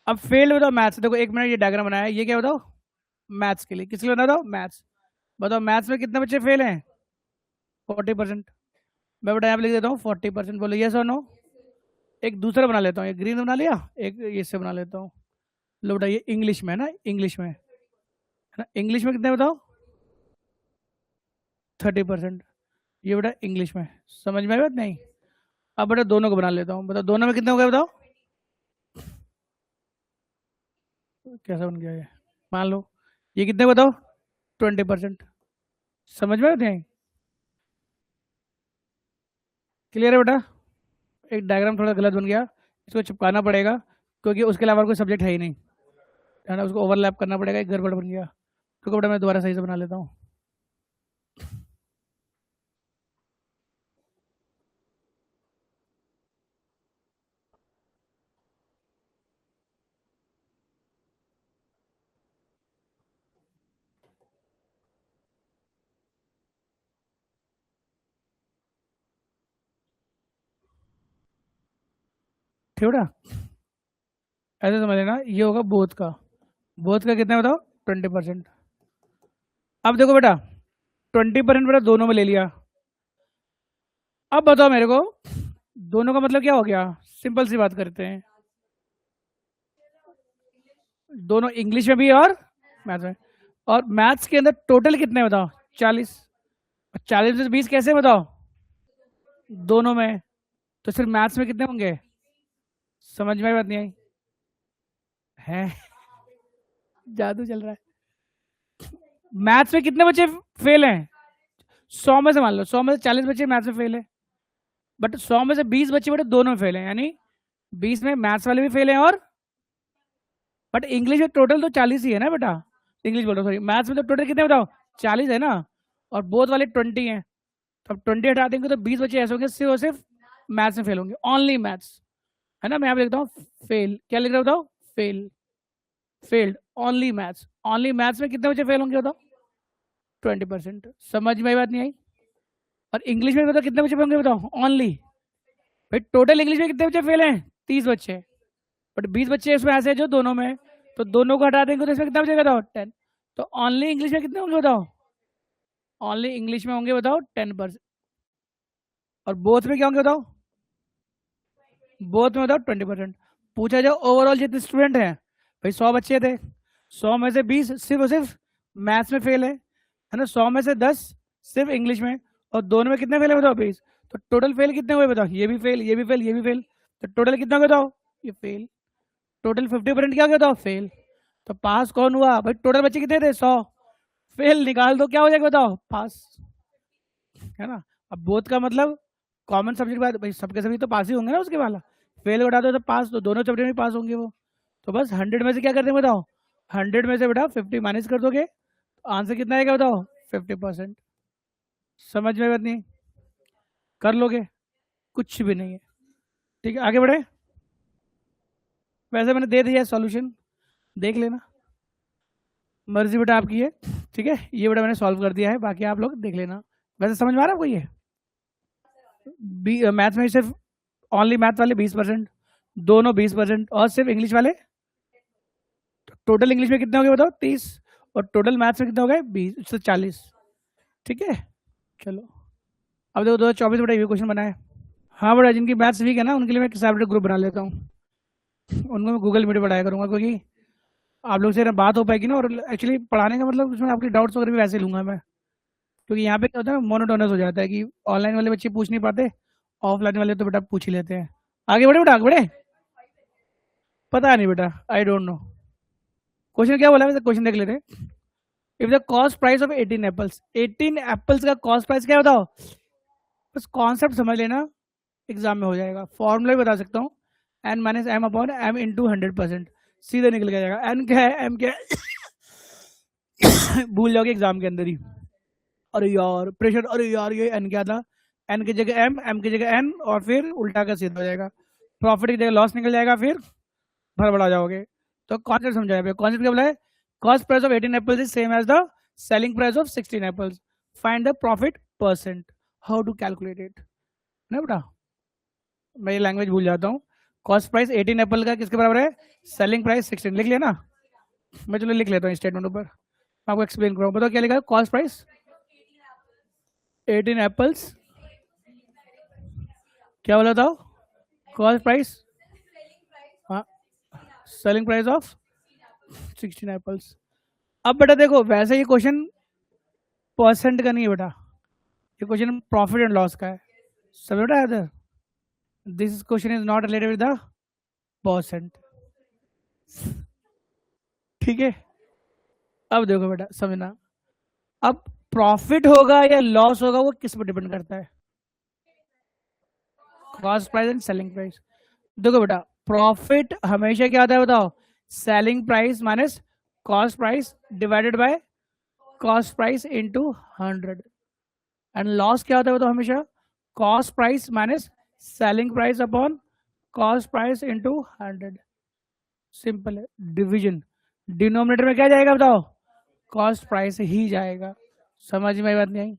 A: अब फेल्ड बताओ मैथ्स, देखो एक मैंने ये डायग्राम बनाया है, ये क्या बताओ, मैथ्स के लिए, किसके लिए बना दो, मैथ्स। बताओ मैथ्स में कितने बच्चे फेल हैं, 40%। मैं बेटा यहाँ पे लिख देता हूँ 40%, बोलो यस और नो। एक दूसरा बना लेता हूँ, एक ग्रीन बना लिया, एक इससे बना लेता हूँ। लो बेटा ये इंग्लिश में है ना, इंग्लिश में, है ना, इंग्लिश में कितने बताओ, 30%। ये बेटा इंग्लिश में, समझ में आई बात नहीं। अब बेटा दोनों को बना लेता हूँ, बताओ दोनों में कितने हो गए बताओ, कैसा बन गया ये, मान लो ये कितने बताओ, 20%। समझ में आते हैं, क्लियर है बेटा। एक डायग्राम थोड़ा गलत बन गया, इसको चिपकाना पड़ेगा क्योंकि उसके अलावा कोई सब्जेक्ट है ही नहीं, है ना, उसको ओवरलैप करना पड़ेगा, एक गड़बड़ बन गया, क्योंकि बेटा मैं दोबारा सही से बना लेता हूँ। ठीक बेटा, ऐसे समझ लेना, ये होगा बोथ का, बोथ का कितना बताओ, 20%। अब देखो बेटा 20% बेटा दोनों में ले लिया, अब बताओ मेरे को दोनों का मतलब क्या हो गया, सिंपल सी बात करते हैं, दोनों इंग्लिश में भी और मैथ्स में, और मैथ्स के अंदर टोटल कितने बताओ, 40, 40 से 20 कैसे बताओ, दोनों में, तो सिर्फ मैथ्स में कितने होंगे, समझ में बात नहीं आई है, जादू चल रहा है। मैथ्स में कितने बच्चे फेल हैं, 100 में से मान लो, 100 में से 40 बच्चे मैथ्स में फेल है, बट 100 में से 20 बच्चे बेटे दोनों में फेल हैं, यानी 20 में मैथ्स वाले भी फेल हैं, और बट इंग्लिश में टोटल तो 40 ही है ना बेटा, इंग्लिश बोल रहा हूँ सॉरी, मैथ्स में तो टोटल कितने बताओ, 40 है ना, और बोथ वाले 20 हैं, तो अब 20 हटा देंगे तो 20 बच्चे ऐसे होंगे सिर्फ और सिर्फ मैथ्स में फेल होंगे, ओनली मैथ्स, है ना। मैं यहाँ पे लिखता हूँ फेल, क्या लिख रहा बताओ, fail, failed, only maths, only maths में कितने बच्चे फेल होंगे बताओ, 20%। समझ में आई बात नहीं आई। और इंग्लिश में बताओ कितने बच्चे फेल होंगे बताओ, ओनली, भाई टोटल इंग्लिश में कितने बच्चे फेल हैं, 30 बच्चे, बट 20 बच्चे इसमें ऐसे हैं जो दोनों में, तो दोनों को हटा देंगे तो इसमें कितना बचेगा बताओ, 10। तो ओनली इंग्लिश में कितने होंगे बताओ, ओनली इंग्लिश में होंगे बताओ 10%, और बोथ में क्या होंगे बताओ, बोथ में बताओ 20%। पूछा जाओ ओवरऑल जितने स्टूडेंट हैं, भाई 100 बच्चे थे, 100 में से 20 सिर्फ और सिर्फ मैथ्स में फेल है ना, 100 में से 10 सिर्फ इंग्लिश में, और दोनों में कितने फेल है बताओ 20, तो टोटल फेल कितने हुए बताओ, ये भी फेल, ये भी फेल, ये भी फेल, तो टोटल कितना बताओ, ये फेल, टोटल 50% क्या बताओ फेल। तो पास कौन हुआ भाई, टोटल बच्चे कितने थे 100, फेल निकाल दो क्या हो जाएगा बताओ, पास, है ना। अब बोथ का मतलब कॉमन सब्जेक्ट बाद भाई सबके सभी तो पास ही होंगे ना, उसके वाला फेल उठा दो तो पास, तो दोनों सब्जेक्ट में पास होंगे वो। तो बस 100 में से क्या करते हैं बताओ, 100 में से बेटा 50 माइनस कर दोगे, तो आंसर कितना आएगा बताओ, 50%। समझ में बात नहीं, कर लोगे, कुछ भी नहीं है, ठीक है आगे बढ़े। वैसे मैंने दे दिया सॉल्यूशन, देख लेना, मर्जी बेटा आपकी है, ठीक है। ये बेटा मैंने सॉल्व कर दिया है, बाकी आप लोग देख लेना। वैसे समझ में आ रहा है आपको ये, मैथ में सिर्फ ओनली मैथ वाले 20%, दोनों 20%, और सिर्फ इंग्लिश वाले, टोटल इंग्लिश में कितने हो गए बताओ 30, और टोटल मैथ्स में कितने हो गए 20 से 40, ठीक है। चलो अब देखो 2024 बेटा ये क्वेश्चन बनाए। हाँ बेटा जिनकी मैथ्स वीक है ना उनके लिए मैं सेपरेट ग्रुप बना लेता हूँ, उनको मैं गूगल मीट पढ़ाया करूँगा, क्योंकि आप लोग से ना बात हो पाएगी ना, और एक्चुअली पढ़ाने का मतलब उसमें आपकी डाउट्स वगैरह भी वैसे लूंगा मैं, क्योंकि यहाँ पे क्या होता है मोनोटोनस हो जाता है कि ऑनलाइन वाले बच्चे पूछ नहीं पाते, ऑफलाइन वाले तो बेटा पूछ ही लेते हैं। आगे बढ़े बेटा, आगे बढ़े, पता नहीं बेटा, आई डोंट नो क्वेश्चन क्या बोला है, क्वेश्चन देख लेते हैं। If the cost price of 18 apples, 18 apples का कॉस्ट प्राइस क्या बताओ, बस कॉन्सेप्ट समझ लेना, एग्जाम में हो जाएगा, फॉर्मूला भी बता सकता हूँ, N minus M upon M into 100%, सीधे निकल के जाएगा। एन क्या है, एम क्या है भूल जाओगे एग्जाम के अंदर ही, अरे यार प्रेशर, अरे यार ये एन क्या था, एन की जगह एम की जगह एन, और फिर उल्टा का सीधा हो जाएगा, प्रॉफिट की जगह लॉस निकल जाएगा, फिर भड़बड़ा जाओगे। तो कॉन्सेप्ट समझाया, कॉन्सेप्ट क्या बोला है, cost price of 18 apples is same as the selling price of 16 apples, find the profit percent, how to calculate it, ना बेटा मैं ये लैंग्वेज भूल जाता हूँ। कॉस्ट प्राइस 18 एप्पल का किसके बराबर है, सेलिंग प्राइस 16, लिख लिया ना, मैं चलो लिख लेता हूँ स्टेटमेंट ऊपर, मैं आपको एक्सप्लेन करूँ, बताओ क्या लिखा है, कॉस्ट प्राइस 18 एप्पल्स, क्या बोला था, कॉस्ट प्राइस, हाँ सेलिंग प्राइस ऑफ 16 एप्पल्स। अब बेटा देखो वैसे ये क्वेश्चन परसेंट का नहीं है बेटा, ये क्वेश्चन प्रॉफिट एंड लॉस का है, सब बेटा इधर, this question is not related with the percent, ठीक है। अब देखो बेटा समझना, अब प्रॉफिट होगा या लॉस होगा वो किस पर डिपेंड करता है, cost price and selling price. देखो बेटा प्रॉफिट हमेशा क्या आता है बताओ, selling price minus cost price divided by cost price into 100, and loss क्या होता है बताओ, हमेशा cost price minus selling price upon cost price into 100, simple है, डिवीजन, डिनोमिनेटर में क्या जाएगा बताओ, कॉस्ट प्राइस ही जाएगा। समझ में बात नहीं आई,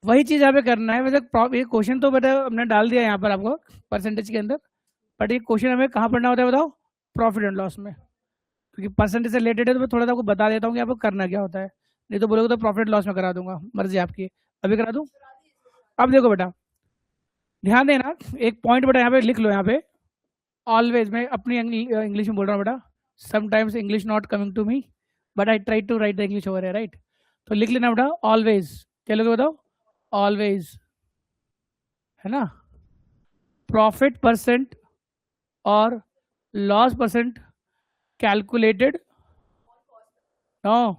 A: वही चीज यहाँ पे करना है। वैसे ये क्वेश्चन तो बेटा हमने डाल दिया यहाँ पर आपको परसेंटेज के अंदर, बट ये क्वेश्चन हमें कहाँ पढ़ना होता है बताओ, प्रॉफिट एंड लॉस में, क्योंकि परसेंटेज से रिलेटेड है तो मैं थोड़ा सा आपको बता देता हूँ कि आपको करना क्या होता है, नहीं तो बोलोगे तो प्रॉफिट लॉस में करा दूंगा, मर्जी आपकी, अभी करा दूँ। अब देखो बेटा ध्यान देना, एक पॉइंट बेटा यहाँ पे लिख लो, यहाँ पे ऑलवेज, मैं अपनी इंग्लिश में बोल रहा हूँ बेटा, sometimes English not coming to me but I try to write the English over है, राइट। तो लिख लेना बेटा ऑलवेज, क्या लोगे बताओ, ऑलवेज, है ना, प्रॉफिट परसेंट और loss percent calculated, no,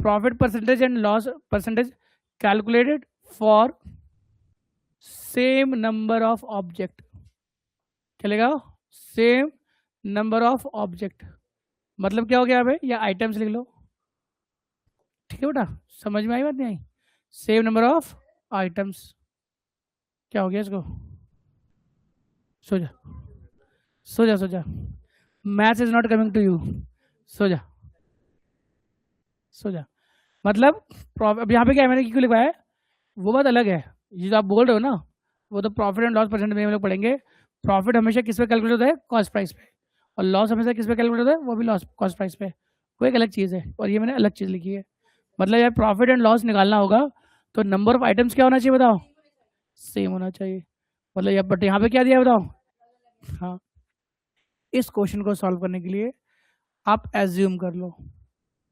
A: profit percentage and loss percentage calculated for same number of object, चलेगा, सेम नंबर ऑफ ऑब्जेक्ट, मतलब क्या हो गया यहाँ पे, या आइटम्स लिख लो, ठीक है बेटा, समझ में आई बात नहीं आई? Same number of items. क्या हो गया इसको? सो जा, सो जा, सो जा। Maths is not coming to you. सो जा, सो जा। मतलब अब यहाँ पे क्या है, मैंने क्यों लिखवाया है वो बात अलग है। ये जो आप बोल रहे हो ना, वो तो प्रॉफिट एंड लॉस परसेंट में हम लोग पढ़ेंगे। प्रॉफिट हमेशा किस पे कैलकुलेट होता है? कॉस्ट प्राइस पे। और लॉस हमेशा किस पे कैलकुलेट होता है? वो भी लॉस कॉस्ट प्राइस पे। वो एक अलग चीज़ है, और ये मैंने अलग चीज़ लिखी है। मतलब यार प्रॉफिट एंड लॉस निकालना होगा तो नंबर ऑफ आइटम्स क्या होना चाहिए बताओ? सेम होना चाहिए। मतलब यार बट यहाँ पे क्या दिया है बताओ? हाँ, इस क्वेश्चन को सॉल्व करने के लिए आप एज्यूम कर लो,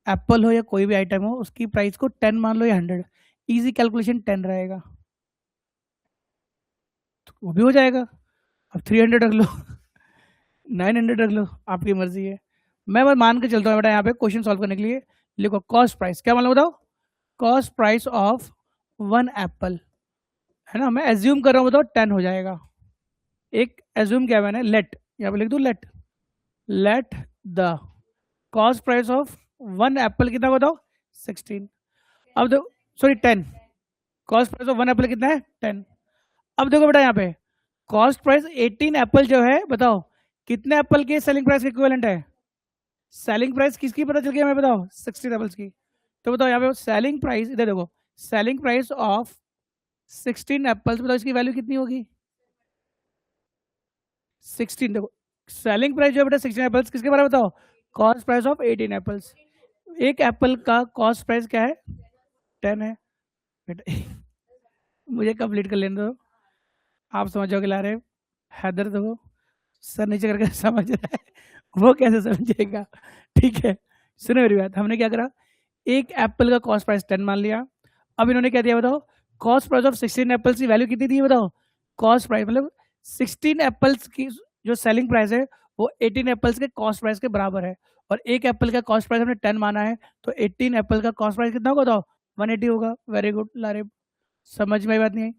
A: एप्पल हो या कोई भी आइटम हो, उसकी प्राइस को 10 मान लो या 100। इजी कैलकुलेशन 10 रहेगा, तो वो भी हो जाएगा। अब 300 रख लो 900 रख लो, आपकी मर्जी है। मैं बस मान के चलता हूँ बेटा, यहाँ पे क्वेश्चन सॉल्व करने के लिए लिखो कॉस्ट प्राइस। क्या मतलब बताओ? कॉस्ट प्राइस ऑफ 1 एप्पल, है ना। मैं एज्यूम कर रहा हूँ, बताओ 10 हो जाएगा। एक एज्यूम क्या मैंने, लेट, यहाँ पे लिख दूँ let, let the cost price of 1 apple कितना बताओ? 16। अब देखो, sorry 10, cost price of 1 apple कितना है? 10। अब देखो बेटा यहाँ पे कॉस्ट प्राइस 18 एप्पल जो है, बताओ कितने एप्पल के सेलिंग प्राइस के इक्विवेलेंट है? सेलिंग प्राइस किसकी पता चल गया हमें बताओ? 16 एप्पल्स की। तो बताओ यहाँ पे सेलिंग प्राइस, इधर देखो, सेलिंग प्राइस ऑफ 16 एप्पल्स, बताओ इसकी वैल्यू कितनी होगी? 16। देखो सेलिंग प्राइस जो है बेटा 16 एप्पल्स किसके बराबर बताओ? Cost price of 18 apples. एक एप्पल का कॉस्ट प्राइस क्या है? 10 है बेटा मुझे कंप्लीट कर लेने दो, आप समझोगे ला रहे हैदर दो, सर नीचे करके समझ रहा है वो कैसे समझेगा? ठीक है, सुनो मेरी बात। हमने क्या करा, एक एप्पल का कॉस्ट प्राइस 10 मान लिया। अब इन्होंने क्या दिया बताओ? कॉस्ट प्राइस ऑफ 16 एप्पल्स की वैल्यू कितनी दी है बताओ? कॉस्ट प्राइस मतलब 16 एप्पल्स की जो सेलिंग प्राइस है वो 18 एप्पल्स के कॉस्ट प्राइस के बराबर है। और एक एप्पल का कॉस्ट प्राइस हमने 10 माना है, तो 18 एप्पल का कॉस्ट प्राइस कितना होगा बताओ? 180 होगा। वेरी गुड लारे, समझ में आई बात नहीं आई?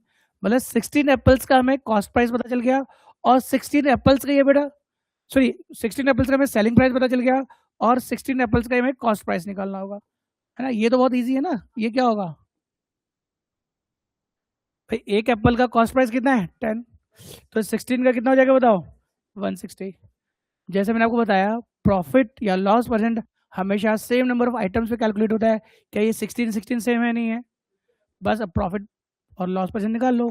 A: मतलब 16 एप्पल्स का हमें कॉस्ट प्राइस पता चल गया, और 16 एप्पल्स का ये बेटा, सॉरी 16 एप्पल्स का हमें सेलिंग प्राइस पता चल गया, और 16 एप्पल्स का हमें कॉस्ट प्राइस निकालना होगा, है ना। ये तो बहुत इजी है ना। ये क्या होगा भाई? एक एप्पल का कॉस्ट प्राइस कितना है? 10, तो 16 का कितना हो जाएगा बताओ? 160। जैसे मैंने आपको बताया, प्रॉफिट या लॉस परसेंट हमेशा सेम नंबर ऑफ आइटम्स पे कैलकुलेट होता है। क्या ये 16 सेम है? नहीं है। बस अब प्रॉफिट और लॉस परसेंट निकाल लो।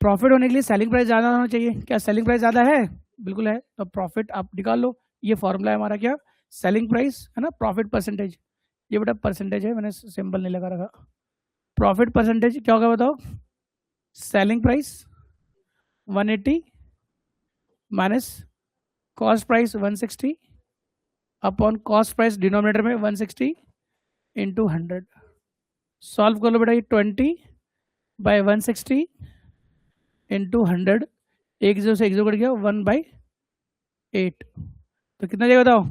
A: प्रॉफिट होने के लिए सेलिंग प्राइस ज़्यादा होना चाहिए। क्या सेलिंग प्राइस ज़्यादा है? बिल्कुल है। तो प्रॉफिट आप निकाल लो। ये फॉर्मूला है हमारा, क्या? सेलिंग प्राइस, है ना, प्रॉफिट परसेंटेज। ये बेटा परसेंटेज है, मैंने सिंबल नहीं लगा रखा। प्रॉफिट परसेंटेज क्या होगा बताओ? Selling price 180 minus cost price 160 upon cost price denominator में 160 इंटू 100। सॉल्व कर लो बेटा, ये 20/160 इंटू 100, एक जीरो से एक जीरो कट गया, 1/8, तो कितना जाएगा बताओ?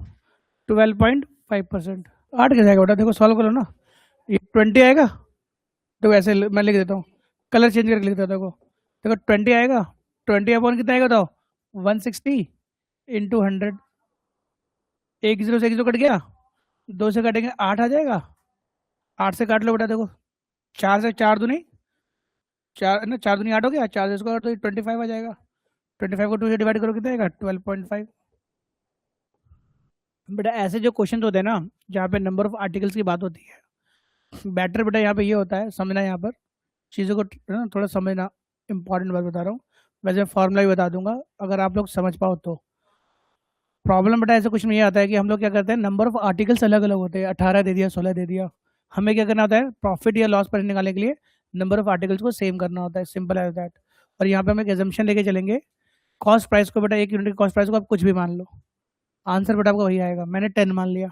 A: 12.5%। 8 कैसे आएगा बेटा? देखो सॉल्व करो ना, ये 20 आएगा। देखो ऐसे मैं लिख देता हूँ, कलर चेंज करके लिख देता हूँ। देखो 20 आएगा, 20 अपॉन कितना आएगा बताओ? 160 इंटू 100, एक जीरो से एक जीरो कट गया, 2 से काटेंगे 8 आ जाएगा। 8 से काट लो बेटा, देखो 4 से 4 दूनी 4 ना, 4 दूनी 8 हो गया, 4 से इसको काट तो 25 आ जाएगा। 25 को 2 से डिवाइड करो, कितना आएगा? 12.5। बेटा ऐसे जो क्वेश्चन होते हैं ना, जहाँ पे नंबर ऑफ आर्टिकल्स की बात होती है, बेटर बेटा यहाँ पे ये होता है समझना, यहाँ पर चीज़ों को ना थोड़ा समझना, इंपॉर्टेंट बात बता रहा हूँ। वैसे फॉर्मूला भी बता दूंगा अगर आप लोग समझ पाओ तो। प्रॉब्लम बेटा ऐसे कुछ में ये आता है कि हम लोग क्या करते हैं, नंबर ऑफ आर्टिकल्स अलग अलग होते हैं, 18 दे दिया, 16 दे दिया। हमें क्या करना होता है, प्रॉफिट या लॉस पर निकालने के लिए नंबर ऑफ आर्टिकल्स को सेम करना होता है, सिंपल एज दैट। और यहाँ पे हम एक एजम्पशन लेके चलेंगे, कॉस्ट प्राइस को बेटा, एक यूनिट की कॉस्ट प्राइस को आप कुछ भी मान लो, आंसर बेटा आपका वही आएगा। मैंने 10 मान लिया।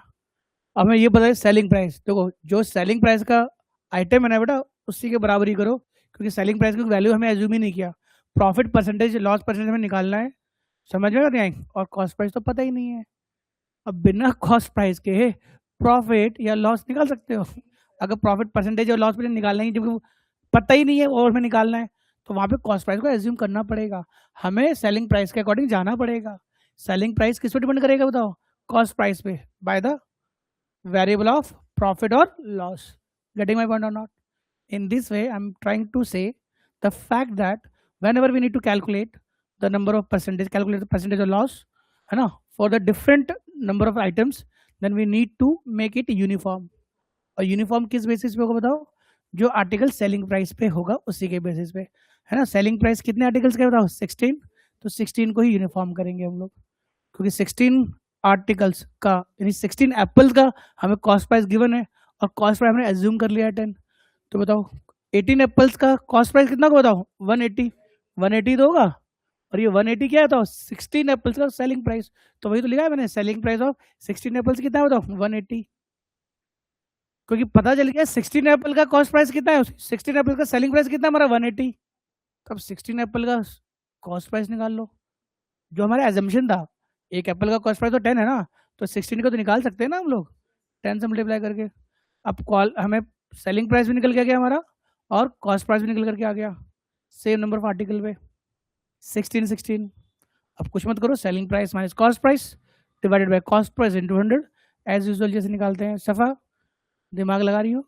A: अब हमें ये पता है सेलिंग प्राइस, देखो जो सेलिंग प्राइस का आइटम है ना बेटा, उसी के बराबर ही करो, क्योंकि सेलिंग प्राइस की वैल्यू हमें एज्यूम ही नहीं किया। प्रॉफिट परसेंटेज, लॉस परसेंटेज हमें निकालना है, समझ में नहीं आई? और कॉस्ट प्राइस तो पता ही नहीं है। अब बिना कॉस्ट प्राइस के प्रॉफिट या लॉस निकाल सकते हो? अगर प्रॉफिट परसेंटेज और लॉस परसेंटेज निकालना ही, जब पता ही नहीं है और हमें निकालना है, तो वहाँ पे कॉस्ट प्राइस को एज्यूम करना पड़ेगा। हमें सेलिंग प्राइस के अकॉर्डिंग जाना पड़ेगा। सेलिंग प्राइस किस पे डिपेंड करेगा बताओ? कॉस्ट प्राइस पे, by the variable of profit or loss. Getting my point or not? In this way, I'm trying to say the fact that whenever we need to calculate the number of percentage, calculate the percentage of loss, है ना, for the different number of items, then we need to make it uniform. और uniform किस basis पे होगा बताओ? जो article selling price पे होगा उसी के बेसिस पे, है ना. सेलिंग प्राइस कितने आर्टिकल्स का बताओ? 16. तो 16 को ही यूनिफॉर्म करेंगे हम लोग, क्योंकि 16 आर्टिकल्स का यानी 16 एप्पल्स का हमें कॉस्ट प्राइस गिवन है और कॉस्ट प्राइस हमने एज्यूम कर लिया है 10. तो बताओ 18 एप्पल्स का कॉस्ट प्राइस कितना को बताओ? 180. 180 तो होगा, और ये 180 क्या है बताओ? 16 एप्पल्स का सेलिंग प्राइस. तो वही तो लिखा है मैंने, सेलिंग प्राइस ऑफ 16 एप्पल्स कितना है बताओ? 180. क्योंकि पता चल गया 16 एप्पल का कॉस्ट प्राइस कितना है, 16 एप्पल का सेलिंग प्राइस कितना हमारा? 180. तो अब 16 एप्पल का कॉस्ट प्राइस निकाल लो. जो हमारा एजम्पशन था, एक एप्पल का कॉस्ट प्राइस तो 10 है ना, तो 16 को तो निकाल सकते हैं ना हम लोग 10 से मल्टीप्लाई करके. अब हमें सेलिंग प्राइस भी निकल के आ गया हमारा और कॉस्ट प्राइस भी निकल करके आ गया सेम नंबर ऑफ आर्टिकल पे 16. अब कुछ मत करो, selling price minus cost price divided by cost price into 100 as usual जैसे निकालते हैं. सफा दिमाग लगा रही हो?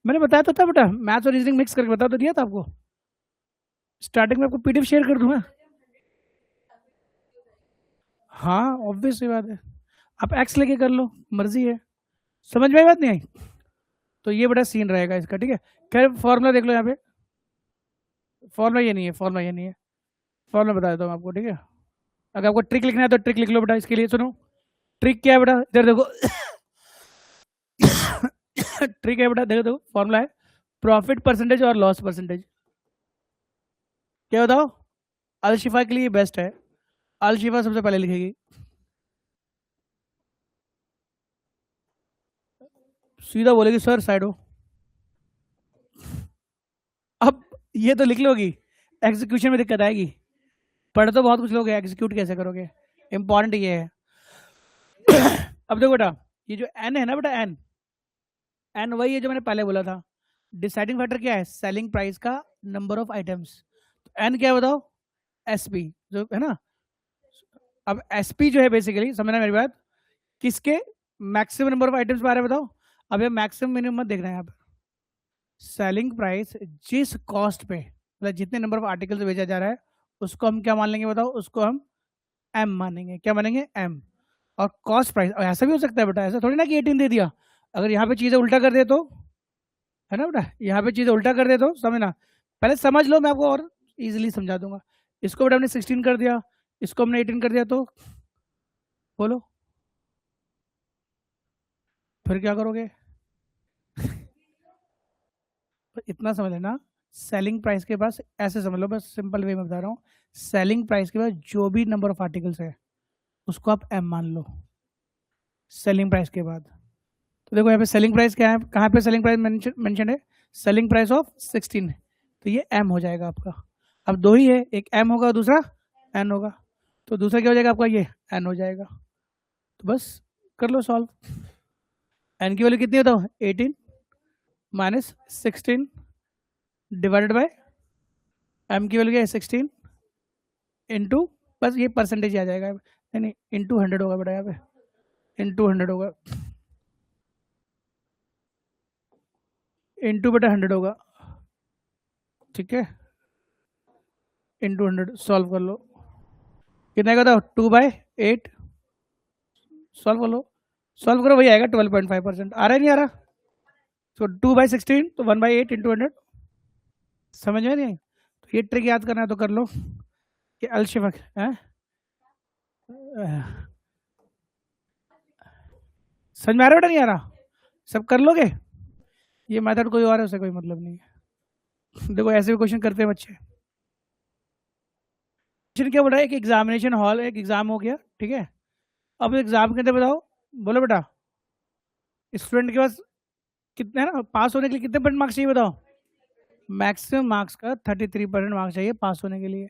A: मैंने बताया तो था बेटा, मैथ्स और रीजनिंग मिक्स करके बता तो दिया था आपको. स्टार्टिंग में आपको पीडीएफ शेयर कर दूंगा. हाँ ऑब्वियस ही बात है, आप एक्स लेके कर लो, मर्जी है. समझ में आई बात? नहीं आई तो ये बड़ा सीन रहेगा इसका, ठीक है. खैर फॉर्मूला देख लो यहाँ पे, फॉर्मूला ये नहीं है, फॉर्मूला ये नहीं है, फॉर्मूला बता देता हूँ आपको, ठीक है. अगर आपको ट्रिक लिखना है तो ट्रिक लिख लो बेटा. इसके लिए सुनो, ट्रिक क्या है बेटा, इधर देखो. ट्रिक है बेटा, देखो फॉर्मूला है प्रॉफिट परसेंटेज और लॉस परसेंटेज. क्या बताओ? अलशिफा के लिए बेस्ट है, अलशिफा सबसे पहले लिखेगी. सीधा बोलेगी सर साइड हो. अब ये तो लिख लोगी, एग्जीक्यूशन में दिक्कत आएगी. पढ़ तो बहुत कुछ लोगे, एग्जीक्यूट कैसे करोगे? इंपॉर्टेंट ये है. अब देखो बेटा, ये जो एन है ना बेटा, एन वही है जो मैंने पहले बोला था. डिसाइडिंग फैक्टर क्या है? सेलिंग प्राइस का नंबर ऑफ आइटम्स. तो एन क्या है बताओ? एसपी जो है ना. अब एसपी जो है बेसिकली, समझना मेरी बात, किसके मैक्सिमम नंबर ऑफ आइटम्स पे आ रहा है बताओ? अब ये मैक्सिमम मिनिमम मत देखना है यहाँ पे. सेलिंग प्राइस जिस कॉस्ट पे, मतलब जितने नंबर ऑफ आर्टिकल्स बेचा जा रहा है उसको हम क्या मान लेंगे बताओ? उसको हम एम मानेंगे. क्या मानेंगे? एम. और कॉस्ट प्राइस, ऐसा भी हो सकता है बेटा, ऐसा थोड़ी ना कि 18 दे दिया. अगर यहाँ पे चीजें उल्टा कर दे तो, है ना बेटा, यहाँ पे चीजें उल्टा कर दे तो समझना. पहले समझ लो, मैं आपको और इजीली समझा दूंगा. इसको बेटा हमने 16 कर दिया, इसको हमने 18 कर दिया, तो बोलो फिर क्या करोगे? इतना समझ लेना, सेलिंग प्राइस के पास, ऐसे समझ लो, बस सिंपल वे में बता रहा हूँ. सेलिंग प्राइस के पास जो भी नंबर ऑफ आर्टिकल्स है उसको आप एम मान लो सेलिंग प्राइस के बाद. तो देखो यहाँ पे सेलिंग प्राइस क्या है, कहाँ पे सेलिंग प्राइस मेंशन है? Selling price of 16. तो ये एम हो जाएगा आपका. अब दो ही है, एक एम होगा दूसरा एन होगा. तो दूसरा क्या हो जाएगा आपका? ये एन हो जाएगा. तो बस कर लो सॉल्व. एन की वैल्यू कितनी बताओ? 18 माइनस 16 डिवाइडेड बाय एम की वैल्यू क्या है? 16 इंटू, बस ये परसेंटेज आ जाएगा, नहीं इंटू 100 होगा बेटा, यहाँ पे इंटू 100 होगा, इंटू बेटा 100 होगा, ठीक है. इंटू 100 सॉल्व कर लो. कितना आएगा बताओ? 2/8. सॉल्व कर लो, सॉल्व करो, वही आएगा 12.5%. आ रहा है नहीं आ रहा? तो 2/16 तो 1/8 इंटू 100. समझ में नहीं? तो ये ट्रिक याद करना है तो कर लो कि अलशिफा है. समझ में आ रहा है बेटा? नहीं आ रहा? सब कर लोगे? ये मेथड कोई और है उससे कोई मतलब नहीं है. देखो ऐसे भी क्वेश्चन करते हैं बच्चे. क्वेश्चन क्या बोल रहा है? एक एग्जामिनेशन हॉल, एक एग्जाम हो गया, ठीक है. अब एग्जाम के अंदर बताओ, बोलो बेटा, स्टूडेंट के पास कितने है ना, पास होने के लिए कितने परसेंट मार्क्स चाहिए बताओ? मैक्सिमम मार्क्स का 33% मार्क्स चाहिए पास होने के लिए,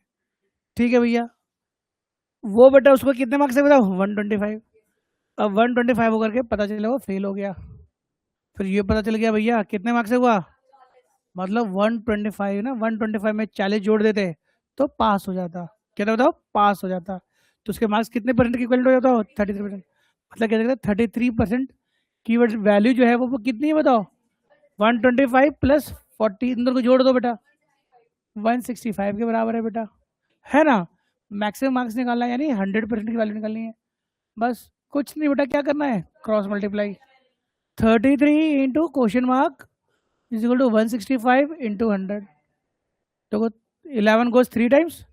A: ठीक है भैया. वो बेटा उसको कितने मार्क्स है बताओ? 125. अब 125 होकर के पता चला वो फेल हो गया. फिर ये पता चल गया भैया कितने मार्क्स से हुआ, मतलब 125 ना, 125 में 40 जोड़ देते तो पास हो जाता. क्या बताओ? पास हो जाता. तो उसके मार्क्स कितने परसेंट के इक्वल हो जाता हो? 33%. मतलब क्या 33% कीवर्ड वैल्यू जो है वो कितनी है बताओ? 125 प्लस 40, इन दोनों को जोड़ दो बेटा, 165 के बराबर है बेटा, है ना। मैक्सिमम मार्क्स निकालना है, यानी 100% की वैल्यू निकालनी है। बस कुछ नहीं बेटा, क्या करना है, cross multiply. 33 into question mark is equal to 165 into 100। तो 11 गोज 3 टाइम्स,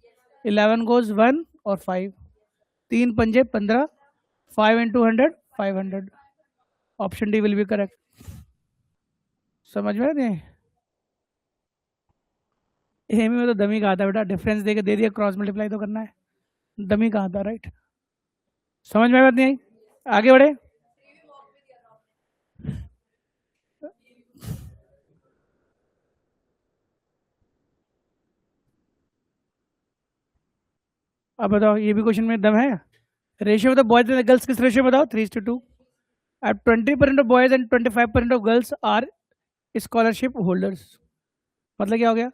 A: 11 गोज 1 और 5, 3 पंजे 15, 5 into 100 500। Option D will be correct. समझ में नहीं? एमी में तो दमी कहा था बेटा, डिफरेंस देके दे दिया, क्रॉस मल्टीप्लाई तो करना है, दमी कहा था, राइट। समझ में बात नहीं आई? आगे बढ़े। अब बताओ, ये भी क्वेश्चन में दम है। Ratio of the boys and girls किस रेशियो बताओ? 3:2। At 20% of boys and 25% of girls are scholarship holders. मतलब क्या हो गया?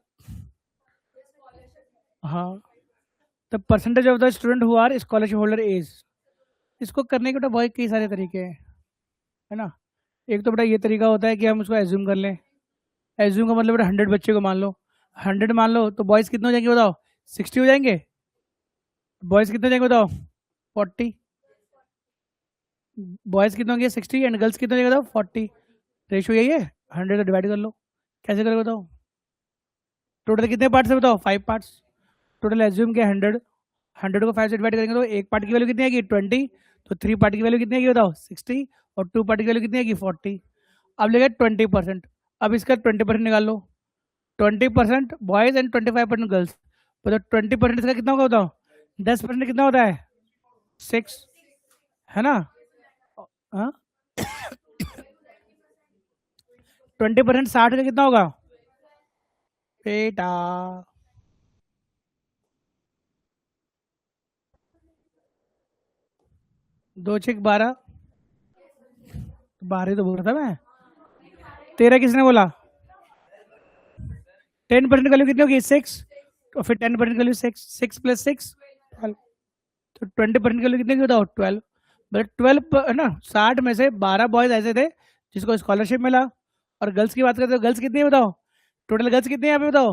A: हाँ, the percentage of the student who are scholarship holder is. इसको करने के बेटा बहुत कई सारे तरीके हैं, है ना। एक तो बेटा ये तरीका होता है कि हम उसको एज्यूम कर लें। एज्यूम का मतलब बेटा 100 बच्चे को मान लो, 100 मान लो, तो बॉयज़ कितने हो जाएंगे बताओ? 60 हो जाएंगे। बॉयज़ कितने हो जाएंगे बताओ? 40। बॉयज़ कितने होंगे? 60 एंड गर्ल्स कितने हो जाएंगे बताओ? 40। रेशियो यही है, 100 से डिवाइड कर लो। कैसे करोगे बताओ? टोटल कितने पार्ट्स है बताओ? 5 पार्ट्स। टोटल एज्यूम के 100, 100 को 5 से डिवाइड करेंगे तो एक पार्ट की वैल्यू कितनी आएगी? 20। तो 3 पार्ट की वैल्यू कितनी आएगी बताओ? 60। और 2 पार्ट की वैल्यू कितनी आएगी? 40। अब लेगा 20%। अब इसका 20% निकाल लो। 20% बॉयज एंड 25% गर्ल्स। तो 20% इसका कितना होगा बताओ? 10% कितना होता है? 6, है ना। हाँ, 20% 60 का कितना होगा बेटा? 2 6 12, 12 तो बोल रहा था मैं। 13 किसने बोला? 10% की वैल्यू कितनी होगी? 6। तो फिर 10% की वैल्यू 6, 6 प्लस 6 12। तो 20% की वैल्यू कितनी होगी बताओ? 12। बट 12 है ना, 60 में से 12 बॉयज ऐसे थे जिसको स्कॉलरशिप मिला। और गर्ल्स की बात करते हो, गर्ल्स कितनी है बताओ? टोटल गर्ल्स कितनी है यहाँ पे बताओ?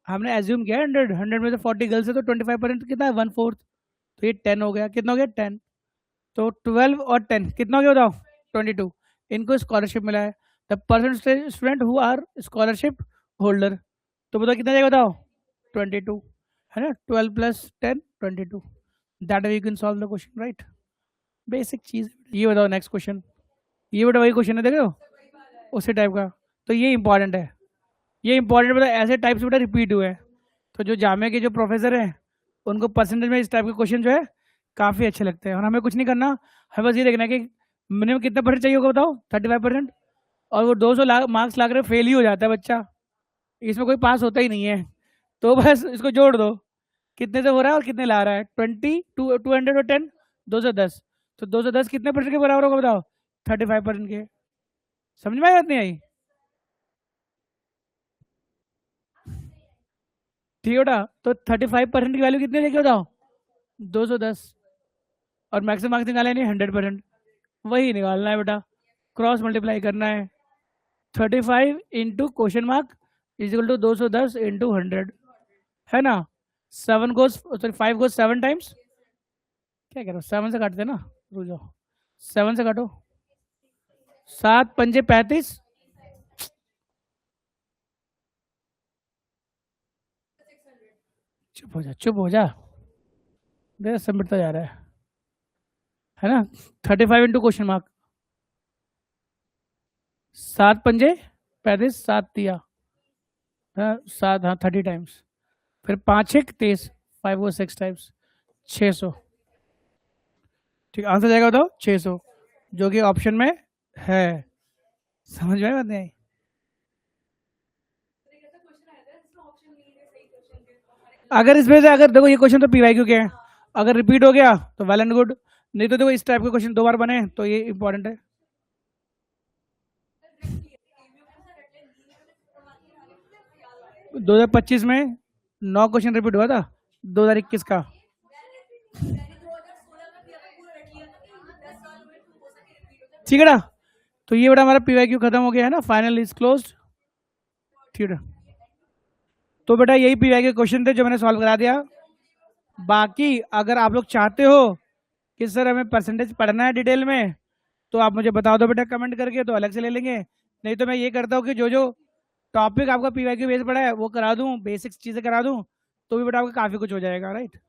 A: हमने एज्यूम किया 100, 100 में से 40 गर्ल्स है, तो 25% कितना है? 1/4। तो ये 10 हो गया। कितना हो गया? 10। तो 12 और 10 कितना हो गया बताओ? 22। इनको स्कॉलरशिप मिला है। The percent student who are scholarship holder. तो बताओ कितना जाएगा बताओ? 22, है ना। 12 plus 10 22। That way you can solve the question, right. Basic चीज। ये बताओ नेक्स्ट क्वेश्चन। ये बेटा वही क्वेश्चन है, देख रहे हो, उसी टाइप का। तो ये इंपॉर्टेंट है, ये इंपॉर्टेंट बेटा, ऐसे टाइप से बेटा रिपीट हुए हैं। तो जो जामे के जो प्रोफेसर हैं उनको परसेंटेज में इस टाइप के क्वेश्चन जो है काफ़ी अच्छे लगते हैं। और हमें कुछ नहीं करना, हमें बस ये देखना है कि मिनिमम कितना परसेंट चाहिए होगा बताओ? 35%। और वो 200 मार्क्स ला कर फेल ही हो जाता है बच्चा, इसमें कोई पास होता ही नहीं है। तो बस इसको जोड़ दो, कितने से हो रहा है और कितने ला रहा है। 210, 210। तो 210 कितने परसेंट के बराबर होगा बताओ? 35% के। समझ में आई बात नहीं आई? ठीक है बेटा। तो 35% की वैल्यू कितनी देखिए बताओ? 210। और मैक्सिमम मार्क्स निकाले नहीं 100%, वही निकालना है बेटा, क्रॉस मल्टीप्लाई करना है। 35 into question mark is equal to 210 into 100, है ना। 7 गोज सॉरी 5 गोज 7 टाइम्स। क्या कह रहा हूँ, 7 से काटते ना, रुक जाओ, 7 से काटो। 7 पंजे 35, चुप हो जा, चुप हो जा, मेरा सबमिटता जा रहा है ना। 35 इंटू क्वेश्चन मार्क, 7 पंजे 35, 7 दिया, हाँ 7, हाँ 30 टाइम्स। फिर 5 1 23, 5 वो 6 टाइम्स, 600। ठीक, आंसर जाएगा बताओ 600, जो कि ऑप्शन में है। समझ में आई बात नहीं आई? अगर इसमें से अगर देखो ये क्वेश्चन तो पीवाईक्यू के हैं, अगर रिपीट हो गया तो वेल एंड गुड, नहीं तो देखो इस टाइप के क्वेश्चन 2 बार बने तो ये इंपॉर्टेंट है। 2025 में 9 क्वेश्चन रिपीट हुआ था, 2021 का। ठीक है ना। तो ये बेटा हमारा पीवाईक्यू खत्म हो गया है ना, फाइनल इज क्लोज्ड। ठीक है, तो बेटा यही पीवाईक्यू क्वेश्चन थे जो मैंने सॉल्व करा दिया। बाकी अगर आप लोग चाहते हो कि सर हमें परसेंटेज पढ़ना है डिटेल में, तो आप मुझे बता दो बेटा कमेंट करके, तो अलग से ले लेंगे। नहीं तो मैं ये करता हूँ कि जो जो टॉपिक आपका पीवाईक्यू बेस पड़ा है वो करा दूं, बेसिक्स चीज़ें करा दूं, तो भी बेटा आपका काफ़ी कुछ हो जाएगा, राइट।